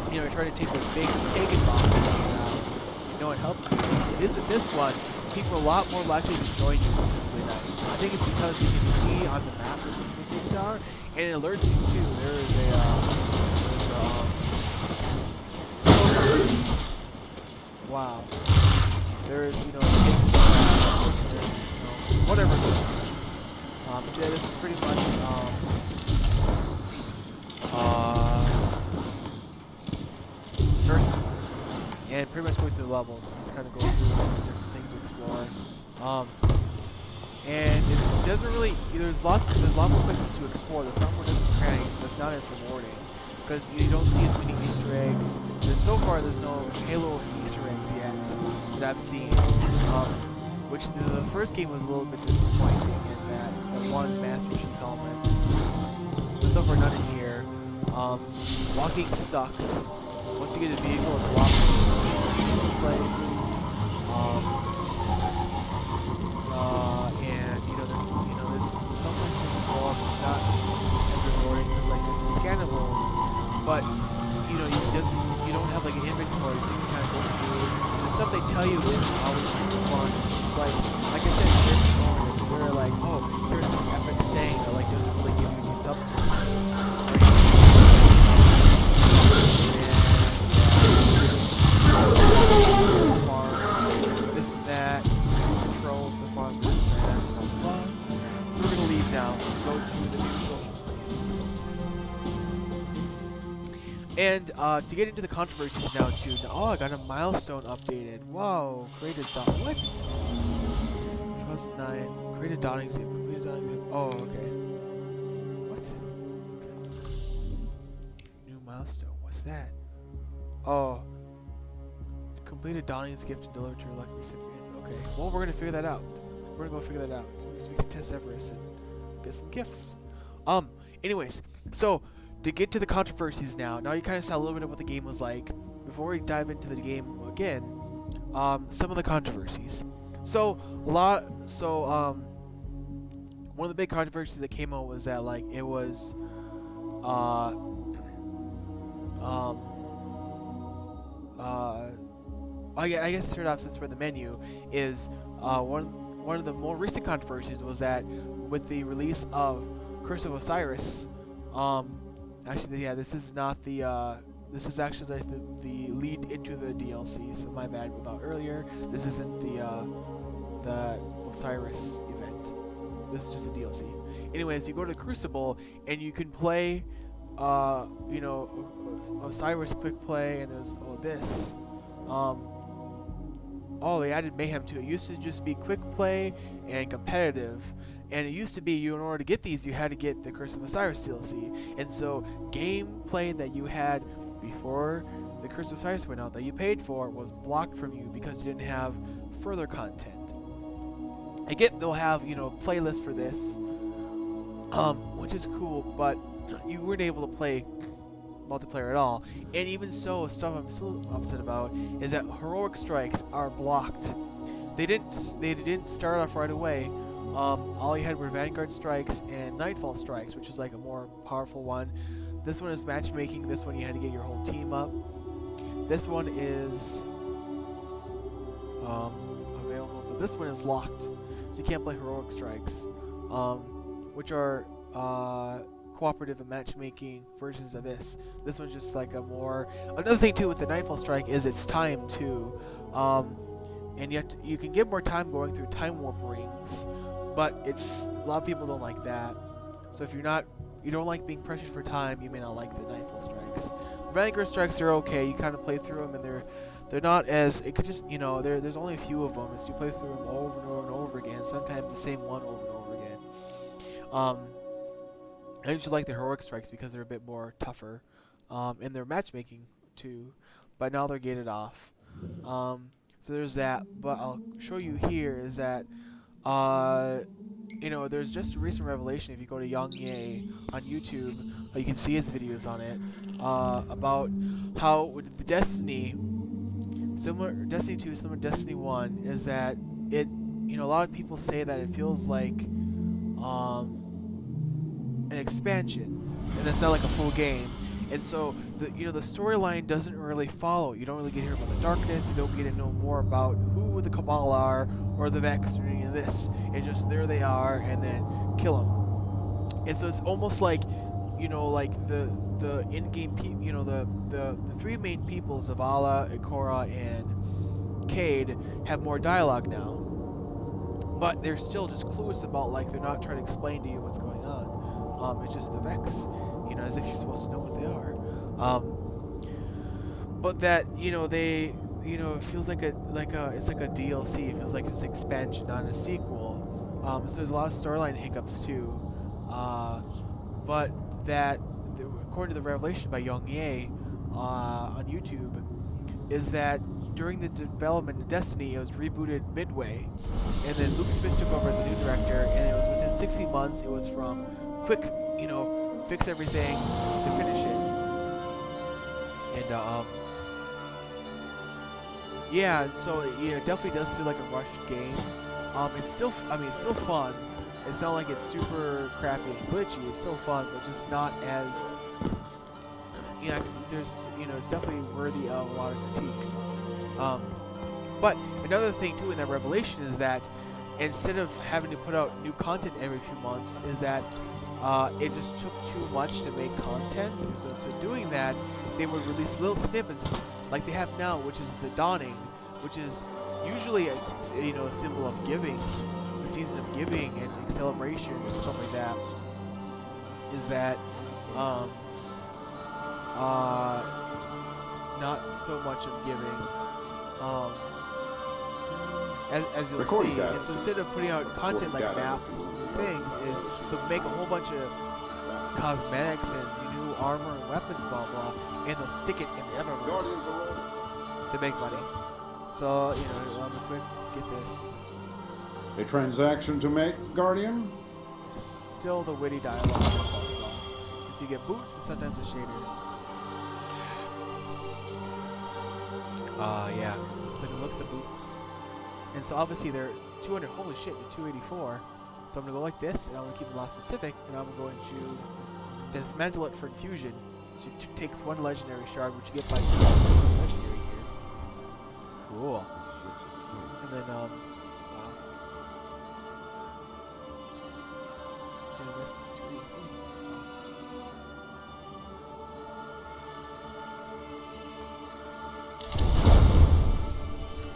You know, you're trying to take those big taken bosses and no one helps you. With this one, people are a lot more likely to join you with that. I think it's because you can see on the map where things are, and it alerts you too. There is wow. There is, you know, whatever it is. So yeah, this is pretty much and pretty much going through the levels. You just kind of go through different things to explore. And it doesn't really. There's a lot more places to explore. There's not more nooks and crannies, but it's not as rewarding because you don't see as many Easter eggs. So far, there's no Halo Easter eggs yet that I've seen. Which the first game was a little bit disappointing in that the one Master Chief helmet. But so far, none in here. Walking sucks. Once you get a vehicle, it's a lot more places. And you know, there's so much to explore. It's not as rewarding because like there's some scannables, but you know, you don't have like an inventory, so you can kind of go through. And the stuff they tell you isn't always super fun. It's just like I said, they're like, oh, here's some epic saying that like doesn't really give you any substance. This and that, controls the farm, this and that, blah, blah, blah. So we're gonna leave now and go to the new social space. And to get into the controversies now too. Oh, I got a milestone updated. Whoa, created dot what? 2009. Created dotting zip. Completed dotting zip. Oh, okay. What? New milestone. What's that? Oh. Completed Donnie's gift and delivered to your lucky recipient. Okay. Well, we're gonna figure that out. We're gonna go figure that out. So we can test Everest and get some gifts. Anyways, so to get to the controversies now you kind of saw a little bit of what the game was like. Before we dive into the game again, some of the controversies. One of the big controversies that came out was that like it was I guess to start off, since we're in the menu, is one of the more recent controversies was that with the release of Curse of Osiris, actually, yeah, this is not the this is actually the lead into the DLC. So my bad about earlier. This isn't the Osiris event. This is just a DLC. Anyways, you go to the Crucible and you can play, you know, Osiris quick play, and there's this. Oh, they added mayhem to it. It used to just be quick play and competitive, and it used to be in order to get these, you had to get the Curse of Osiris DLC. And so gameplay that you had before the Curse of Osiris went out that you paid for was blocked from you because you didn't have further content. I get they'll have, you know, playlists for this, which is cool, but you weren't able to play multiplayer at all. And even so, stuff I'm still upset about is that heroic strikes are blocked. They didn't start off right away. All you had were Vanguard strikes and Nightfall strikes, which is like a more powerful one. This one is matchmaking. This one you had to get your whole team up. This one is available, but this one is locked, so you can't play heroic strikes, which are cooperative and matchmaking versions of this. This one's just like a more. Another thing too with the Nightfall strike is its time too, and yet you can get more time going through time warp rings, but it's a lot of people don't like that. So if you don't like being pressured for time, you may not like the Nightfall strikes. The Vanguard strikes are okay. You kind of play through them, and they're not as, it could just, there's only a few of them, so you play through them over and over and over again, sometimes the same one over and over again. I usually like the heroic strikes because they're a bit more tougher, and they're matchmaking too, but now they're gated off. So there's that, but I'll show you here is that, there's just a recent revelation. If you go to Young Ye on YouTube, you can see his videos on it, about how with the Destiny 2, similar to Destiny 1, is that it, a lot of people say that it feels like an expansion, and that's not like a full game. And so the storyline doesn't really follow. You don't really get to hear about the darkness. You don't get to know more about who the Cabal are or the Vex or any of this. It's just there they are, and then kill them. And so it's almost like, like the in-game the three main peoples of Ala, Ikora, and Cade have more dialogue now. But they're still just clueless about, like, they're not trying to explain to you what's going on. It's just the Vex, as if you're supposed to know what they are. But that, they, it feels like it's like a DLC. It feels like it's an expansion, not a sequel. So there's a lot of storyline hiccups too. But that, according to the revelation by Young Ye on YouTube, is that during the development of Destiny, it was rebooted midway, and then Luke Smith took over as a new director, and it was within 60 months. It was from quick, fix everything to finish it, and yeah. So it definitely does feel like a rushed game. It's still fun. It's not like it's super crappy and glitchy. It's still fun, but just not as, there's, it's definitely worthy of a lot of critique. But another thing too in that revelation is that instead of having to put out new content every few months, is that it just took too much to make content. And so doing that, they would release little snippets like they have now, which is the Dawning, which is usually a symbol of giving, the season of giving and celebration and stuff like that. Is that not so much of giving, as you'll see. And so instead of putting out content like maps and things, is they'll make a whole bunch of cosmetics and new armor and weapons, blah blah, and they'll stick it in the Eververse to make money. So I'm gonna get this. A transaction to make, Guardian? Still the witty dialogue I'm talking about. So you get boots and sometimes a shader. Yeah. Take a look at the boots. And so obviously they're 200. Holy shit, they're 284. So I'm gonna go like this, and I'm gonna keep the last specific, and I'm going to dismantle it for infusion. So it takes one legendary shard, which you get by legendary here. Cool. And then wow. And this 283.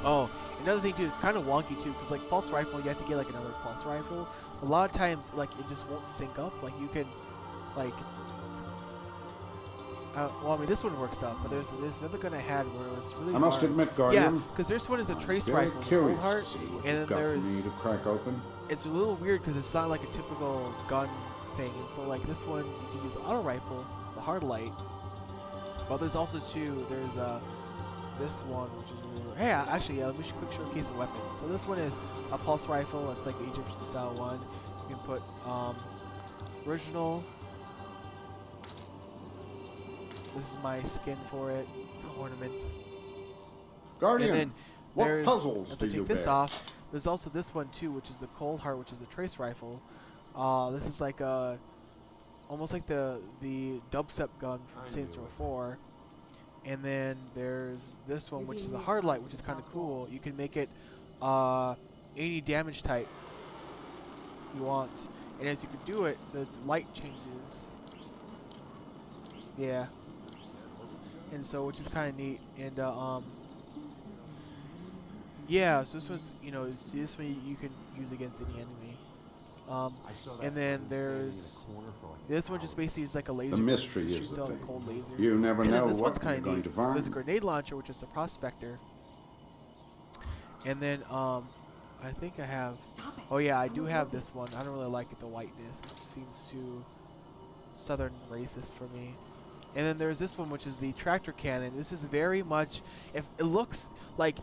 Oh, another thing too, it's kind of wonky too, because like pulse rifle, you have to get like another pulse rifle. A lot of times, like it just won't sync up. Like you can, like, well, I mean this one works out, but there's another gun I had where it was really I must hard. admit, Guardian. Yeah, because this one is a trace Very rifle, curious full heart, to see what and you've then got for me there's. to crack open. It's a little weird because it's not like a typical gun thing, and so like this one you can use auto rifle, the hard light. But there's also two. There's this one, which is really weird. Hey, actually, yeah, let me quick showcase a weapon. So this one is a pulse rifle. It's like the Egyptian style one. You can put original. This is my skin for it, ornament. Guardian, And then what there's, puzzles if do I you take this bear? off, there's also this one too, which is the Cold Heart, which is the trace rifle. This is like a, almost like the dubstep gun from Saints Row 4. And then there's this one, which is the Hard Light, which is kind of cool. You can make it any damage type you want, and as you can do it, the light changes. Yeah. And so, which is kind of neat, and yeah. So this one's, you know, this one you can use against any enemy. And then there's this one, just basically is like a laser. The mystery just is shoots the out a thing. cold laser. You never And then know this one's what kind you're of going neat. to find. There's a grenade launcher, which is the Prospector. And then I think I have. Oh yeah, I do have this one. I don't really like it, the whiteness. It seems too southern racist for me. And then there's this one, which is the tractor cannon. This is very much, if it looks like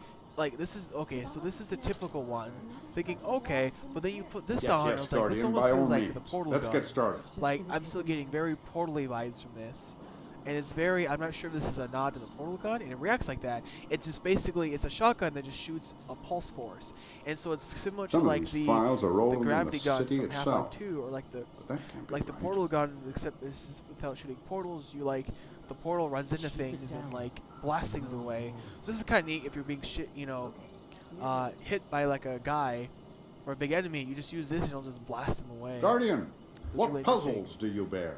this is okay. So this is the typical one. Thinking okay, but then you put this Yes, on. yes, I was like, this Guardian, almost by all feels like means. the portal Let's gun. get started. Like I'm still getting very portally vibes from this. And it's very, I'm not sure if this is a nod to the portal gun, and it reacts like that. It just basically, it's a shotgun that just shoots a pulse force. And so it's similar to Some of like these the files are rolling in the gravity gun city from Half-Life itself. 2, or like the But that can't be like the right. portal gun, except this is without shooting portals. You like, the portal runs into things and like blasts things away. So this is kind of neat if you're being hit by like a guy or a big enemy. You just use this and it'll just blast them away. Guardian, it's what really puzzles interesting. do you bear?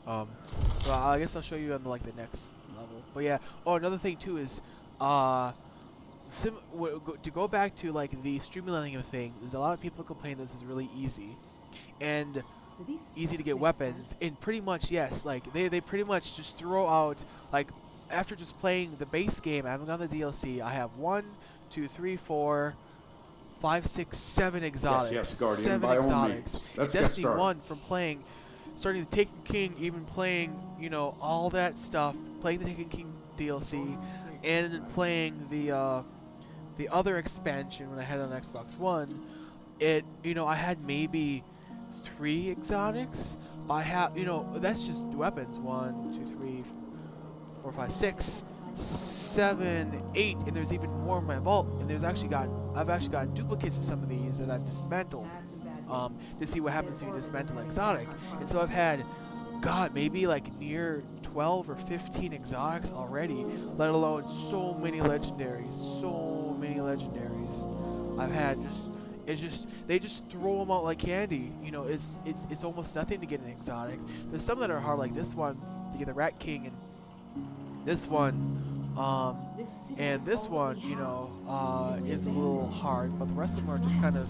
Well, I guess I'll show you on the, like the next level. But yeah. Oh, another thing too is, to go back to like the streamlining thing. There's a lot of people complain this is really easy, and easy to get weapons. And pretty much yes, like they pretty much just throw out like after just playing the base game. I haven't gotten the DLC. I have 1, 2, 3, 4, 5, 6, 7 exotics. yes, Guardian, 7 by all exotics. means. In Let's get Destiny started. 1, from starting the Taken King, even playing, you know, all that stuff, playing the Taken King DLC, and then playing the other expansion when I had it on Xbox One. I had maybe 3 exotics. I have, that's just weapons. 1, 2, 3, 4, 5, 6, 7, 8, and there's even more in my vault. And I've actually gotten duplicates of some of these that I've dismantled. To see what happens when you dismantle exotic. And so I've had, maybe like near 12 or 15 exotics already, let alone so many legendaries. I've had they just throw them out like candy. It's almost nothing to get an exotic. There's some that are hard, like this one to get the Rat King, and this one, and this one, is a little hard, but the rest of them are just kind of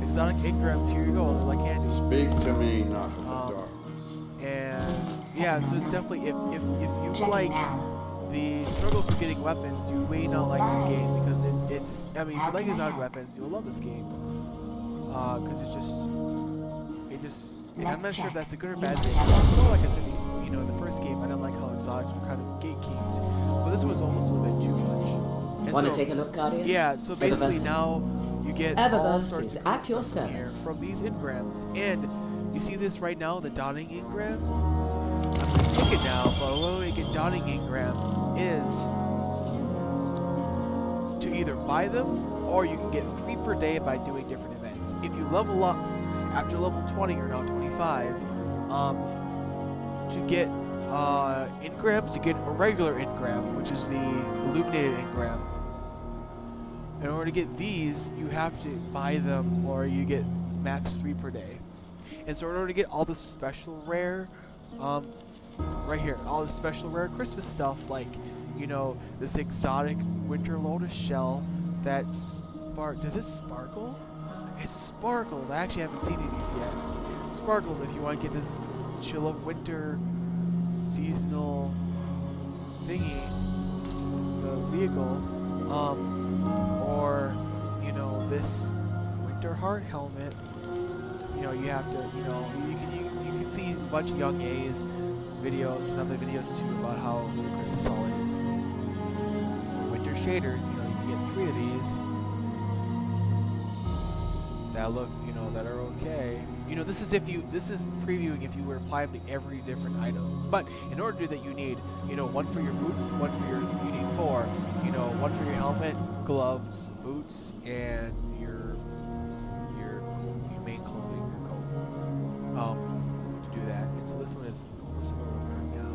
exotic engrams. Here you go, they're like candy. Speak to me, not of the darkness. And yeah, so it's definitely if you Check like now. the struggle for getting weapons, you may not like this game because it's. I mean, if you like exotic weapons, you'll love this game. Because and I'm not sure if that's a good or bad thing. Also, like I said, in the first game, I didn't like how exotics were kind of gatekeeped, but this was almost a little bit too much. And Want to so- take a look, Guardian? Yeah, so basically Eververse. now you get all Eververse sorts is of cool at your stuff from here service. from these engrams. And you see this right now, the dawning engram? I'm going to take it now, but the way we get dawning engrams is to either buy them or you can get 3 per day by doing different events. If you level up after level 20 or now 25, to get engrams, you get a regular engram, which is the illuminated engram. In order to get these, you have to buy them, or you get max 3 per day. And so in order to get all the special rare, right here, all the special rare Christmas stuff, like, this exotic winter lotus shell that does it sparkle? It sparkles. I actually haven't seen any of these yet. Sparkles if you want to get this chill of winter seasonal thingy, the vehicle, or this winter heart helmet. You have to, you can see a bunch of Young A's videos and other videos too about how ludicrous this all is. Winter shaders, you can get 3 of these that look, that are okay. know, this is previewing if you were to apply them to every different item. But in order to do that, you need, you know, one for your boots, you need 4, you know, one for your helmet, gloves, boots, and your main clothing, your coat. To do that. And so this one is similar to what we're wearing now.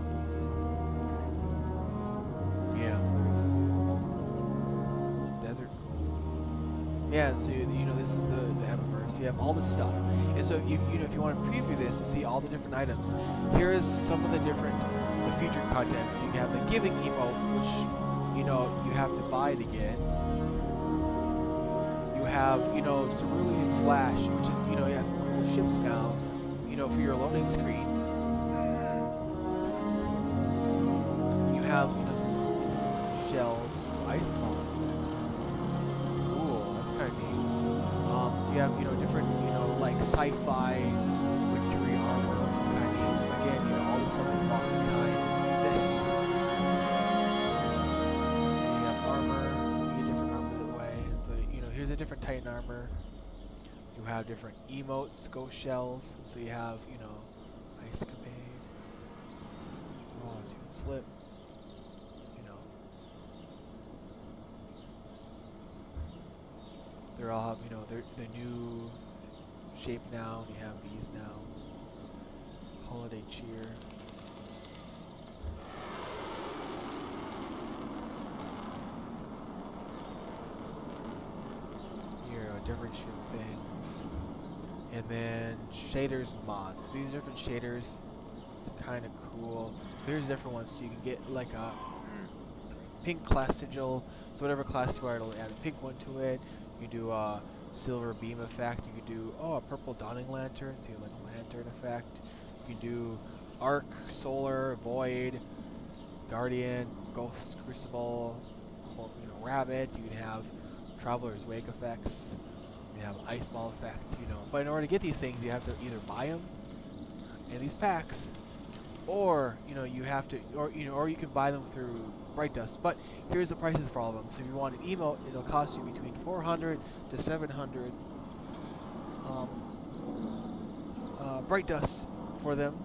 Yeah, so there's desert. Yeah, so you know, this is the Eververse. You have all this stuff, and so you know, if you want to preview this to see all the different items, here is some of the featured content. So you have the giving emote, which, you know, you have to buy to get. You have, you know, Cerulean Flash, which is, you know, you have some cool ships now, you know, for your loading screen. You have, you know, some cool shells, ice ball effects. Cool, that's kind of neat. So you have, you know, different, you know, like sci-fi wintry armor, which is kind of neat. Again, you know, all this stuff is locked behind this. You have armor, you get different armor that way. So, you know, here's a different Titan armor. You have different emotes, ghost shells. So you have, you know, ice capade. Oh, so you can slip. You know. They're all, you know, they're new shape now. You have these now. Holiday cheer. Here, different ship things. And then shaders and mods. These different shaders, kind of cool. There's different ones too. You can get like a pink class sigil. So whatever class you are, it'll add a pink one to it. You can do a silver beam effect. You can do, a purple dawning lantern, so you have like a lantern effect. You can do arc, solar, void, guardian, ghost, crucible, you know, rabbit. You can have traveler's wake effects. You can have ice ball effect, you know. But in order to get these things, you have to either buy them in these packs, or, you know, you have to, or you can buy them through Bright Dust. But here's the prices for all of them. So if you want an emote, it'll cost you between 400 to 700 Bright Dust for them.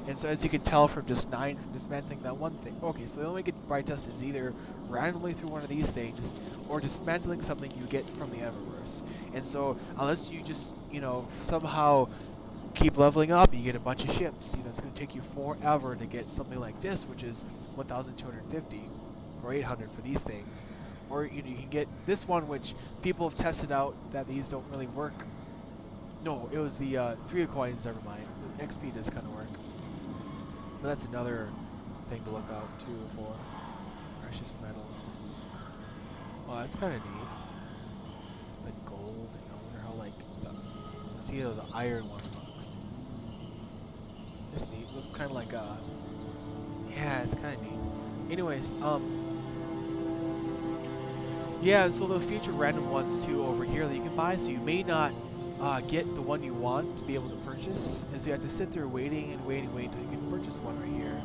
And so as you can tell from just dismantling that one thing. Okay, so the only way you get Bright Dust is either randomly through one of these things, or dismantling something you get from the Eververse. And so unless you just, you know, somehow keep leveling up, you get a bunch of ships. You know, it's going to take you forever to get something like this, which is 1,250 or 800 for these things. Or, you know, you can get this one, which people have tested out that these don't really work. No, it was the 3 of coins, never mind. The XP does kind of work. But that's another thing to look out too for. Precious metals. Oh, that's kind of neat. It's like gold. I wonder how, like, see how the iron one looks. It's neat. Look kind of like yeah, it's kind of neat. Anyways, yeah, so they'll feature random ones too over here that you can buy. So you may not get the one you want to be able to purchase, and so you have to sit there waiting until you can purchase one right here.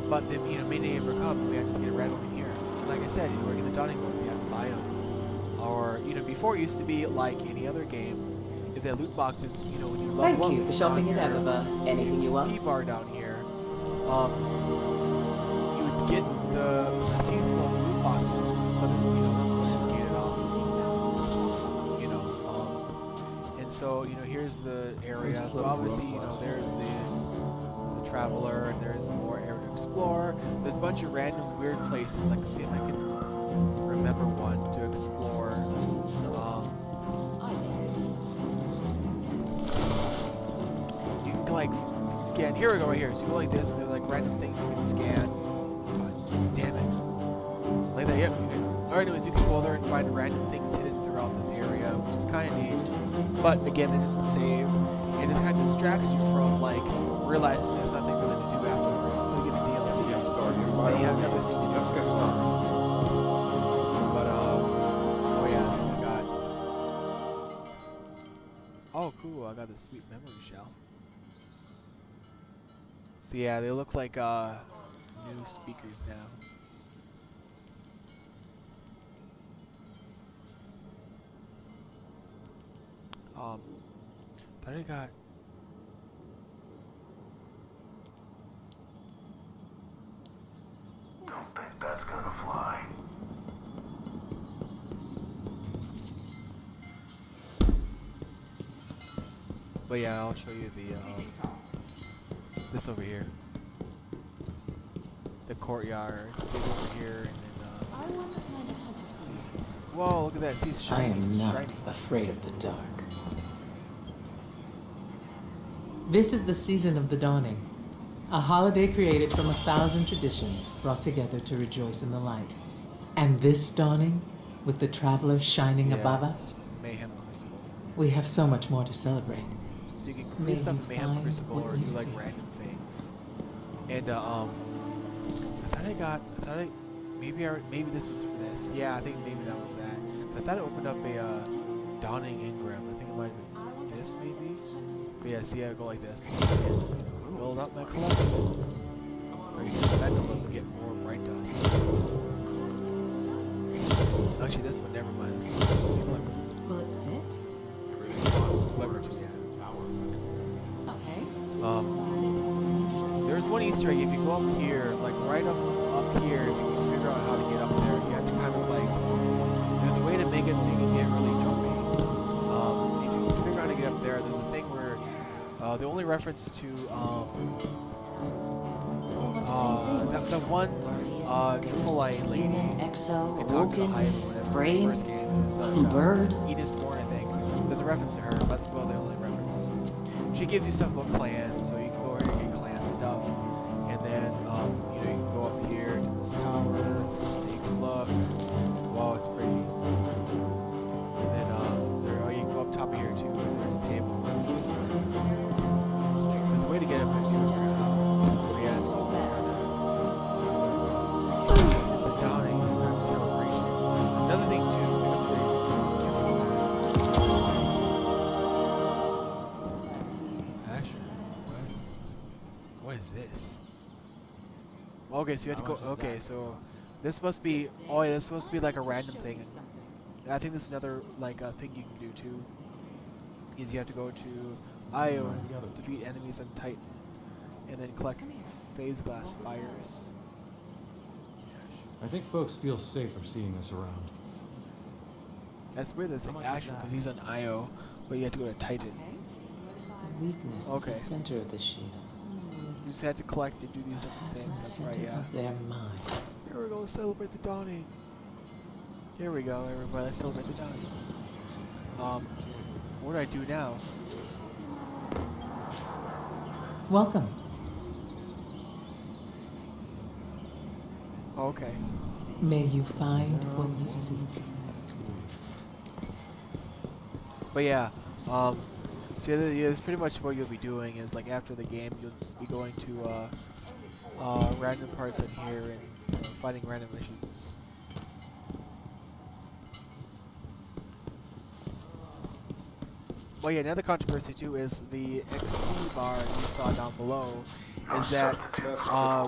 But then, you know, may never come. We have to get it randomly in here. And like I said, in order to get the dawning ones, you have to buy them. Or, you know, before it used to be like any other game. If they had loot boxes, you know, when you level up. Thank you for shopping at Eververse. Anything you want? XP bar down here. You would get the seasonal loot boxes, but this, you know, this one is gated off. You know, and so, you know, here's the area. So obviously, you know, there's the traveler, and there's more area to explore. There's a bunch of random weird places. Like, see if I can remember one to explore. You can like scan. Here we go, right here. So you go like this, and there's like random things you can scan. God damn it! Like that. Yep. You can. Or anyways, you can go there and find random things hidden throughout this area, which is kind of neat. But again, that doesn't save. It just kind of distracts you from like realizing there's nothing really to do afterwards until you get the DLC. Yes, Guardian, by Then you have all another means. thing to do Let's get afterwards. started. But oh yeah, I got. Oh cool, I got this sweet memory shell. So yeah, they look like new speakers now. Thought I got. Don't think that's gonna fly. But yeah, I'll show you the this over here. The courtyard. See it over here, and then whoa! Look at that. See, it's I shiny. am not shiny. afraid of the dark. This is the season of the dawning, a holiday created from 1,000 traditions brought together to rejoice in the light. And this dawning, with the traveler shining Yeah. above us, Mayhem Crucible. we have so much more to celebrate. So you can May complete stuff you in Mayhem find Crucible, what or you do like seek. random things. And maybe this was for this. Yeah, I think maybe that was that. So I thought it opened up a dawning engram. I think it might have been this maybe. But yeah, see, I go like this. And build up my collection. So you can spend a little to get more bright dust. Actually, this one, never mind. This one, Will it fit? Glimmer too, yeah. Okay. There's one Easter egg. If you go up here, like right up here, if you can figure out how to get up there, you have to kind of like. There's a way to make it so you can get really jumpy. If you can figure out how to get up there, there's a thing where the only reference to the one Drumalite lady. Exo, Can talk to the hive or Woken, whatever. Frame, First game, it's Bird. Edith Sporn, I think. There's a reference to her. That's about the only reference. She gives you stuff about clans, so you can go over here and get clan stuff. And then, you know, you can go up here to this tower, and you can look. Wow, it's pretty. And then, you can go up top of here too, and there's tables. There's a way to get up there too. Yeah, it's it's the dawning, the time of celebration. Another thing too, please, give some Asher, what is this? Okay, so you have to go. Okay, so this must be. Oh, yeah, this must be like a random thing. I think this is another like thing you can do too. Is you have to go to Io, defeat enemies on Titan, and then collect phase glass spires. I think folks feel safer seeing us around. That's weird. That's like Asher because he's on Io, but you have to go to Titan. The weakness Okay. is the center of the shield. You just had to collect and do these different Perhaps in things. the That's center right. Yeah. of their mind. Here we go. Let's celebrate the dawning. Here we go, everybody. Let's celebrate the dawning. What do I do now? Welcome. Oh, okay. May you find what you seek. But yeah, so yeah, that's pretty much what you'll be doing is like after the game, you'll just be going to random parts in here and fighting random missions. Well, yeah, another controversy too is the XP bar you saw down below. Is that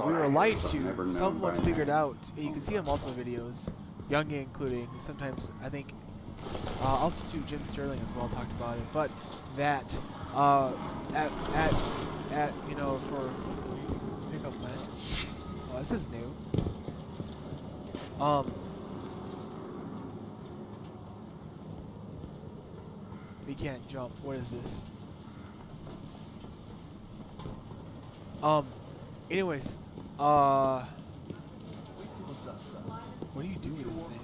we were lied to. Someone figured out. You can see on multiple videos, Youngie including. Sometimes I think also too Jim Sterling as well talked about it. But that at you know for pick up that. Oh, this is new. We can't jump. What is this? Anyways, what do you do with this thing?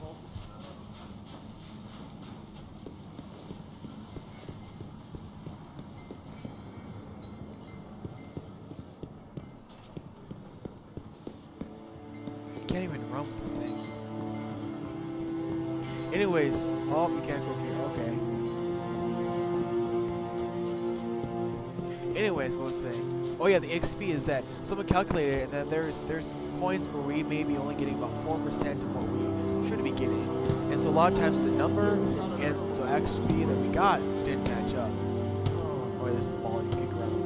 Can't even run with this thing. Anyways, oh, we can't go here. Okay. Anyways, what was I saying? Oh yeah, the XP is that someone calculated it, and then there's points where we may be only getting about 4% of what we should be getting, and so a lot of times the number and the XP that we got didn't match up. Oh, this is the ball you kick around.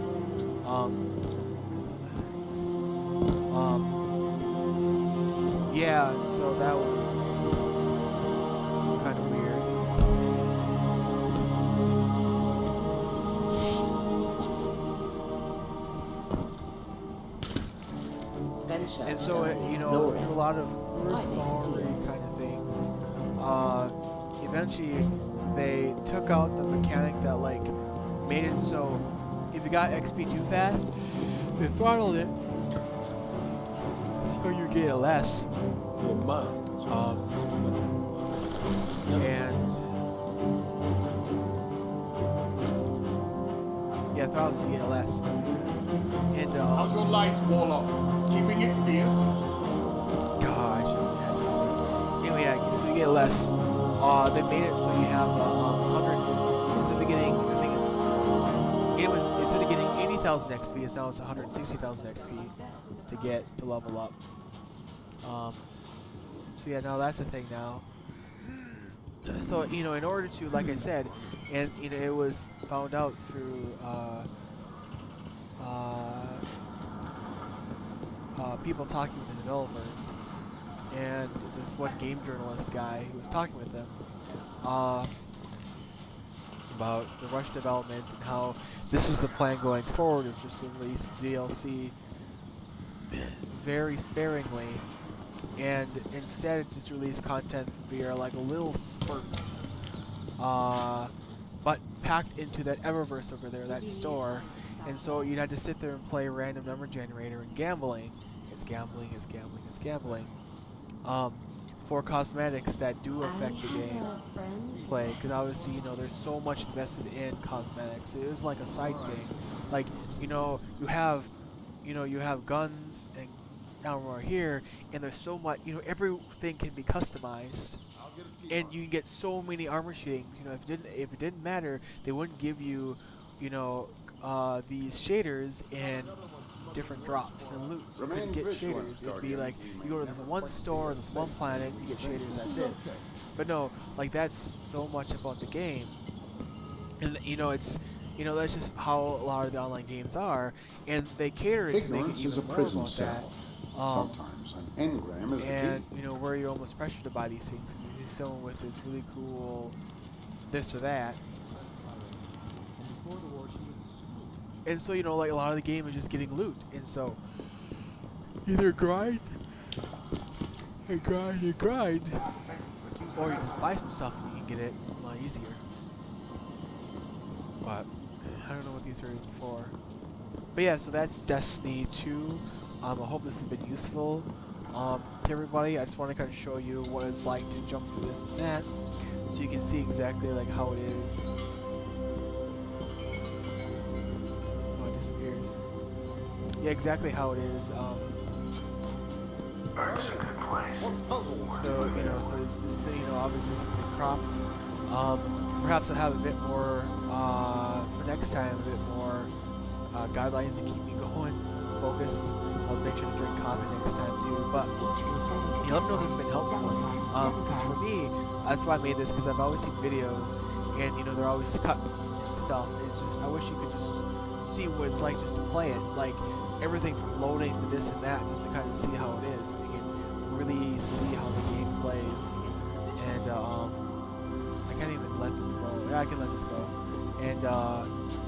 Where's the ladder? Yeah, so that was kind of weird. And so it, through a lot of we're sorry kind of things, eventually they took out the mechanic that like made it so if you got XP too fast, they throttled it so you get less. And yeah, throttles you get less. And How's your light, Warlock? Keeping it fierce? gosh. Anyway, yeah, so you get less. They made it so you have 100 instead of getting, I think it was instead of getting 80,000 XP, it's now it's 160,000 XP to get to level up. So yeah, now that's the thing now. So in order to, like I said, and it was found out through people talking with the developers, and this one game journalist guy who was talking with them about the Rush development and how this is the plan going forward, is just to release DLC very sparingly, and instead just release content via like little spurts, but packed into that Eververse over there, that store. And so you'd have to sit there and play random number generator and gambling. It's gambling, it's gambling, it's gambling. For cosmetics that do affect the game play, because obviously there's so much invested in cosmetics. It is like a side thing. Like you have guns and armor here, and there's so much. Everything can be customized, and you can get so many armor shadings. If it didn't matter, they wouldn't give you these shaders in different drops and loot. You couldn't get shaders. It'd be like you go to this one store, this one planet, you get shaders, that's it. But no, like that's so much about the game. And it's that's just how a lot of the online games are, and they cater it to make it Ignorance is a even more prison about that. cell. Sometimes an engram is the And key. where you're almost pressured to buy these things. You see someone with this really cool this or that. And so, like a lot of the game is just getting loot. And so, either grind, and grind, and grind, or you just buy some stuff and you can get it a lot easier. But, I don't know what these are even for. But yeah, so that's Destiny 2. I hope this has been useful to everybody. I just want to kind of show you what it's like to jump through this and that, so you can see exactly like how it is. Disappears. Yeah, exactly how it is. Earth's a good place. So so it's obviously this has been cropped. Perhaps I'll have a bit more for next time, a bit more guidelines to keep me going, focused. I'll make sure to drink coffee next time too. But let me know if this has been helpful. Because for me, that's why I made this, because I've always seen videos, and they're always cut and stuff. And it's just, I wish you could just see what it's like just to play it, like everything from loading to this and that, just to kind of see how it is, so you can really see how the game plays. And I can't even let this go. Yeah, I can let this go. And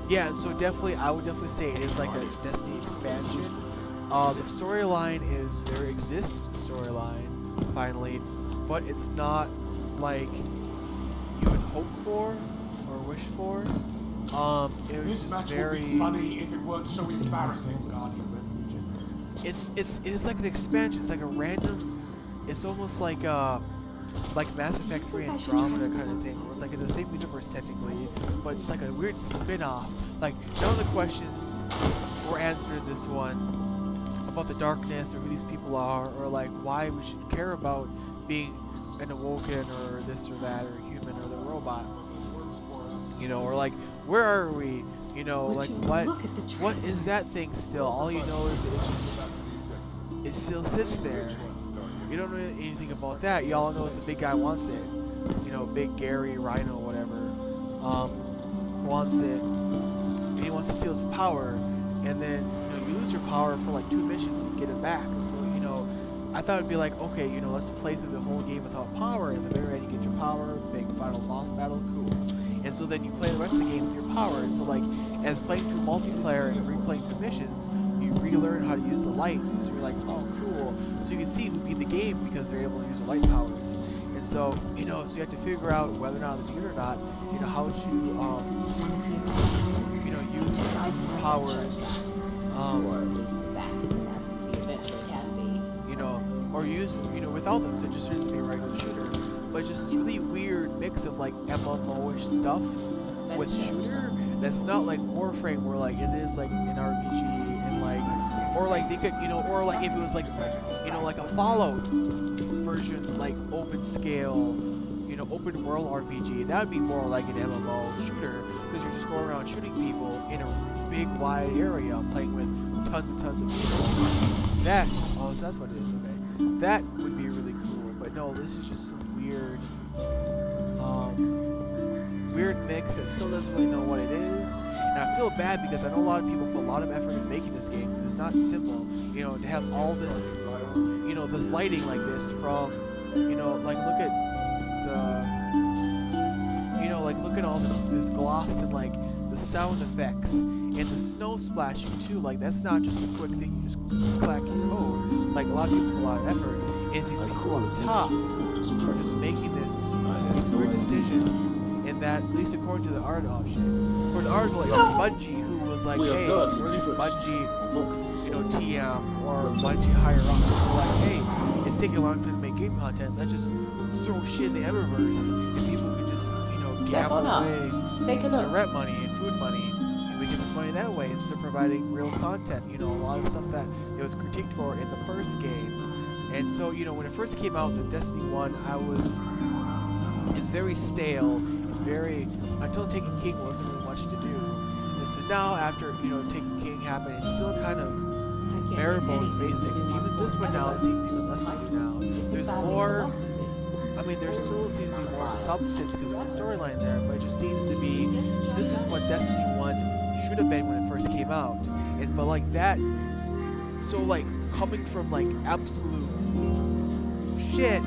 yeah, so I would definitely say it is like a Destiny expansion. The storyline is, there exists storyline finally, but it's not like you would hope for or wish for. It was This just match very. would be funny if it weren't so embarrassing, Guardian. It's like an expansion. It's like a random. It's almost like Mass Effect 3 Andromeda kind of thing, where it's like in the same universe technically, but it's like a weird spin-off. Like none of the questions were answered in this one about the darkness or who these people are, or like why we should care about being an awoken or this or that or human or the robot. Or like, where are we? Like what is that thing still? All you know is it still sits there. You don't know anything about that. You all know is the big guy wants it. Big Gary, Rhino, whatever, wants it, and he wants to steal its power. And then you lose your power for like 2 missions and you get it back. So I thought it'd be like, okay, let's play through the whole game without power. And at the very end, you get your power, big final boss battle, cool. And so then you play the rest of the game with your power. So like, as playing through multiplayer and replaying through missions, you relearn how to use the light. So you're like, oh, cool. So you can see who beat the game because they're able to use their light powers. And so, so you have to figure out whether or not they beat or not, how to, use powers, or at least it's back in the to eventually can be. or use, without them. So it just shouldn't be a regular shooter. But just this really weird mix of like MMO-ish stuff with shooter that's not like Warframe where like it is like an RPG and like, or like they could, or like if it was like, like a Fallout version, like open scale, open world RPG, that would be more like an MMO shooter because you're just going around shooting people in a big wide area playing with tons and tons of people. That, so that's what it is, okay. That would be really cool, but no, this is just some weird mix that still doesn't really know what it is. And I feel bad because I know a lot of people put a lot of effort in making this game. It's not simple, to have all this, this lighting like this from, like look at the, like look at all this gloss and like the sound effects and the snow splashing too. Like that's not just a quick thing you just clack your code. Like a lot of people put a lot of effort. And these people on top are just making these weird decisions. And that, at least according to the article, for the article, it was Bungie who was like, hey, or at least Bungie, TM or Bungie higher up, were like, hey, it's taking a long time to make game content. Let's just throw shit in the Eververse, and people can just, gamble away their rent money and food money, and we get the money that way instead of providing real content. A lot of stuff that it was critiqued for in the first game. And so, when it first came out, the Destiny 1, it's very stale. Until Taken King wasn't really much to do. And so now after, Taken King happened, it's still kind of bare bones basic. And even this one now, it seems even less to do now. There's more, there still seems to be more substance because there's a storyline there, but it just seems to be, this is what Destiny 1 should have been when it first came out. But like that, so like coming from like absolute shit,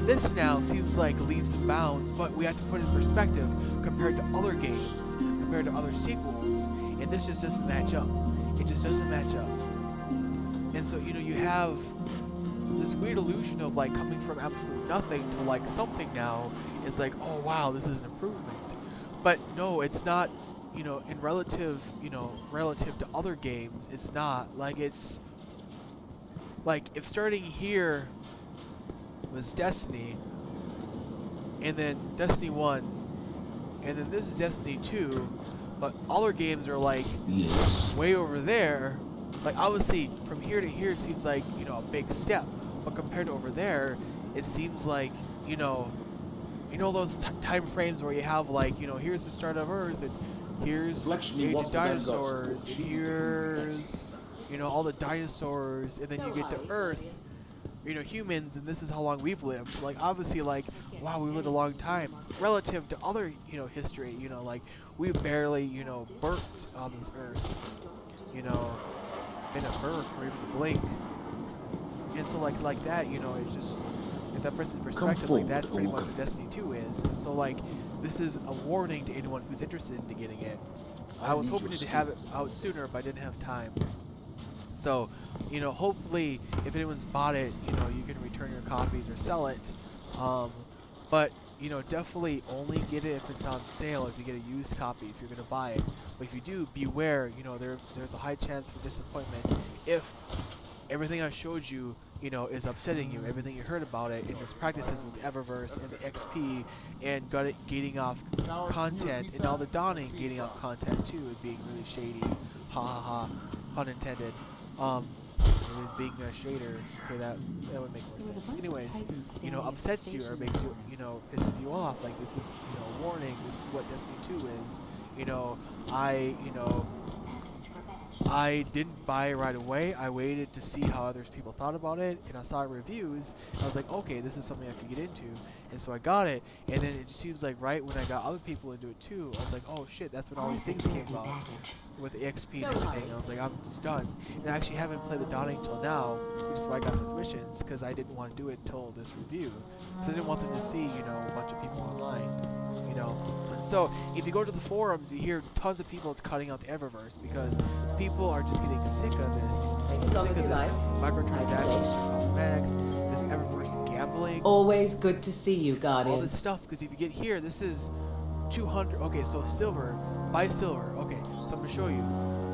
this now seems like leaps and bounds, but we have to put it in perspective compared to other games, compared to other sequels, and this just doesn't match up. It just doesn't match up. And so, you have this weird illusion of like coming from absolute nothing to like something now is like, oh wow, this is an improvement. But no, it's not, in relative to other games, it's not. Like it's, like if starting here was Destiny, and then Destiny 1, and then this is Destiny 2, but other games are like way over there. Like obviously from here to here seems like a big step, but compared to over there, it seems like those time frames where you have like here's the start of Earth and here's Age of Dinosaurs, and here's all the dinosaurs, and then you get to Earth. Humans, and this is how long we've lived. Like, obviously, like, wow, we lived a long time relative to other, history. Like, we barely, burped on this earth. In a burp or even a blink. And so, like that, it's just, if that person's perspective, like, that's pretty much what Destiny 2 is. And so, like, this is a warning to anyone who's interested in getting it. I was hoping to have it out sooner, but I didn't have time. So, hopefully, if anyone's bought it, you can return your copies or sell it. But, definitely only get it if it's on sale, if you get a used copy, if you're going to buy it. But if you do, beware, there's a high chance for disappointment if everything I showed you, is upsetting you, everything you heard about it, and its practices with Eververse and the XP, and gating off content, and all the Dawning gating off content too, and being really shady. Ha ha ha. Pun intended. Being a shader, okay, that would make more sense. Anyways, upsets you or makes you, pisses you off. Like this is, a warning. This is what Destiny 2 is. I didn't buy it right away. I waited to see how other people thought about it, and I saw reviews. And I was like, okay, this is something I could get into, and so I got it. And then it seems like right when I got other people into it too, I was like, oh shit, that's when all these things came about with the XP and everything. I was like, I'm just done. And I actually haven't played the Dawning till now, which is why I got those missions, because I didn't want to do it until this review. So I didn't want them to see, a bunch of people online. you know. So if you go to the forums, you hear tons of people cutting out the Eververse because people are just getting sick of this. Take as long Sick as of you this like. microtransactions, cosmetics, this Eververse gambling, Always good to see you, all Guardian. this stuff. Because if you get here, this is 200. Okay, so silver, buy silver. Okay, so I'm gonna show you.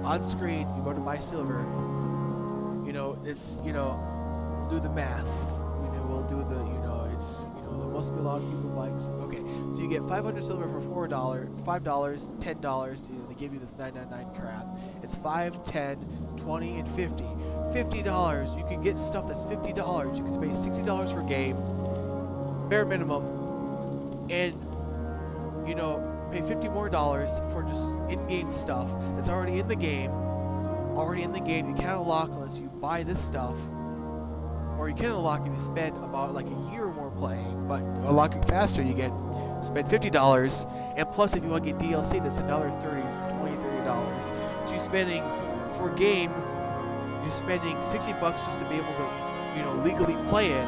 On screen, you go to buy silver. You know, it's, you know, we'll do the math. You know, we'll do the, you know, it's, you know, there must be a lot of people buying silver. Okay, so you get 500 silver for $4, $5, $10. You know, they give you this 999 crap. It's 5, 10, 20, and 50. $50. You can get stuff that's $50. You can spend $60 for a game, bare minimum, and you know, pay $50 more for just in-game stuff that's already in the game. Already in the game, you can't unlock unless you buy this stuff, or you can unlock if you spend about like a year or more playing. But unlocking faster, you spend $50, and plus if you want to get DLC, that's another $30. So you're spending for a game, you're spending $60 just to be able to, you know, legally play it,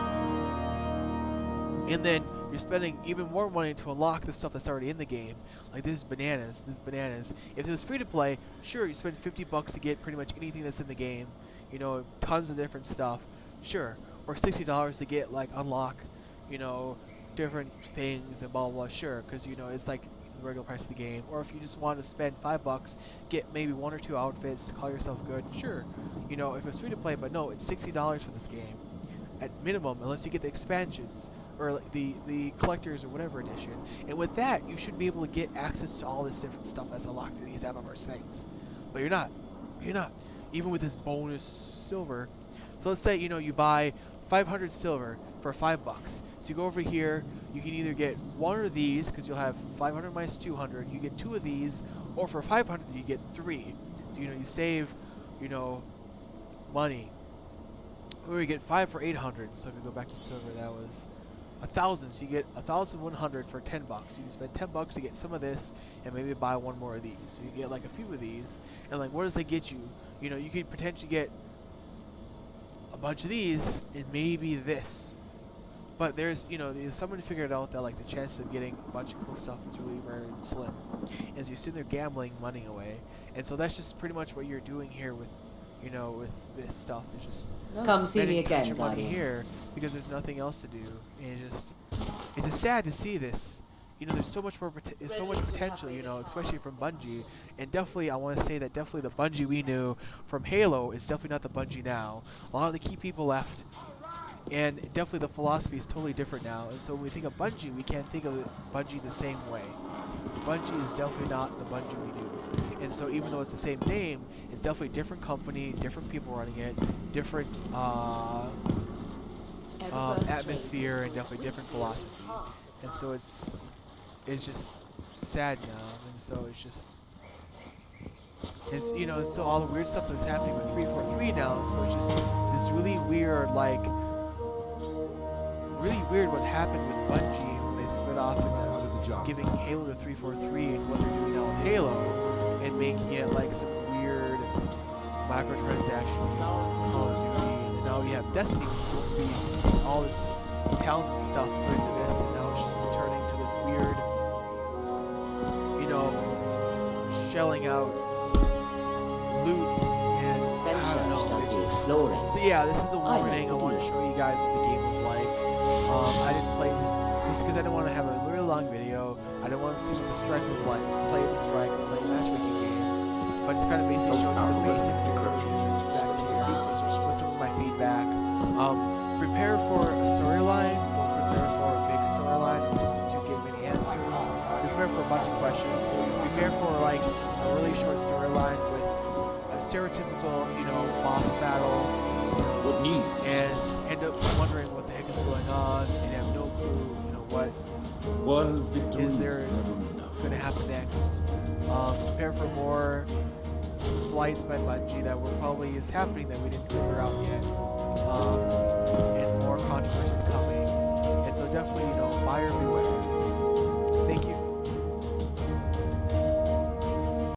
and then you're spending even more money to unlock the stuff that's already in the game. Like this is bananas. This is bananas. If it was free to play, sure, you spend $50 to get pretty much anything that's in the game. You know, tons of different stuff. Sure. Or $60 to get like unlock, you know, different things and blah blah blah. Sure, because you know it's like the regular price of the game. Or if you just want to spend $5, get maybe 1 or 2 outfits, call yourself good. Sure. You know, if it's free to play, but no, it's $60 for this game at minimum, unless you get the expansions or like the collectors or whatever edition. And with that, you should be able to get access to all this different stuff that's unlocked in these Eververse things. But you're not. You're not. Even with this bonus silver. So let's say, you know, you buy 500 silver for $5. So you go over here, you can either get 1 of these, because you'll have 500 minus 200, you get 2 of these, or for 500 you get 3. So, you know, you save, you know, money. Or you get 5 for 800. So if you go back to silver, that was 1,000. So you get 1,100 for $10. So you spend $10 to get some of this, and maybe buy 1 more of these. So you get like a few of these, and like, what does that get you? You know, you could potentially get a bunch of these and maybe this. But there's, you know, someone figured out that like the chances of getting a bunch of cool stuff is really rare and slim, as you're sitting there gambling money away. And so that's just pretty much what you're doing here with, you know, with this stuff. It's just Come see me spending again, your money Guardian. here because there's nothing else to do, and it's just sad to see this. You know, there's so much more, there's so much potential, you know, especially from Bungie. And definitely, I want to say that definitely the Bungie we knew from Halo is definitely not the Bungie now. A lot of the key people left, and definitely the philosophy is totally different now. And so when we think of Bungie, we can't think of Bungie the same way. Bungie is definitely not the Bungie we knew. And so even though it's the same name, it's definitely a different company, different people running it, different atmosphere, and definitely different philosophy. And so it's just sad now, and so it's you know, so all the weird stuff that's happening with 343 now, so it's just this really weird, like, really weird what happened with Bungie when they split off and giving Halo to 343 and what they're doing now with Halo, and making it like some weird microtransaction Call of Duty, and now you have Destiny, which is supposed to be all this talented stuff put into this, and now it's just returning to this weird, you know, shelling out loot and I don't know. Does It's the just, exploring. so yeah, this is a I warning. I like the want to deals. show you guys what the game was like. I didn't play just because I didn't want to have a really long video. I didn't want to see what the strike was like. Play the strike, play a matchmaking game, but just kind of basically showing you the basics of what you can expect here. With some of my feedback. Prepare for a storyline. Don't prepare for a big storyline to get many answers. Prepare for a bunch of questions. Prepare for like a really short storyline with a stereotypical, you know, boss battle, What needs? and end up wondering what the heck is going on, and have no clue, you know, what One victory is there never enough. going to happen next. Prepare for more flights by Bungie that were probably is happening that we didn't figure out yet, and more controversies coming. And so definitely, you know, buyer beware.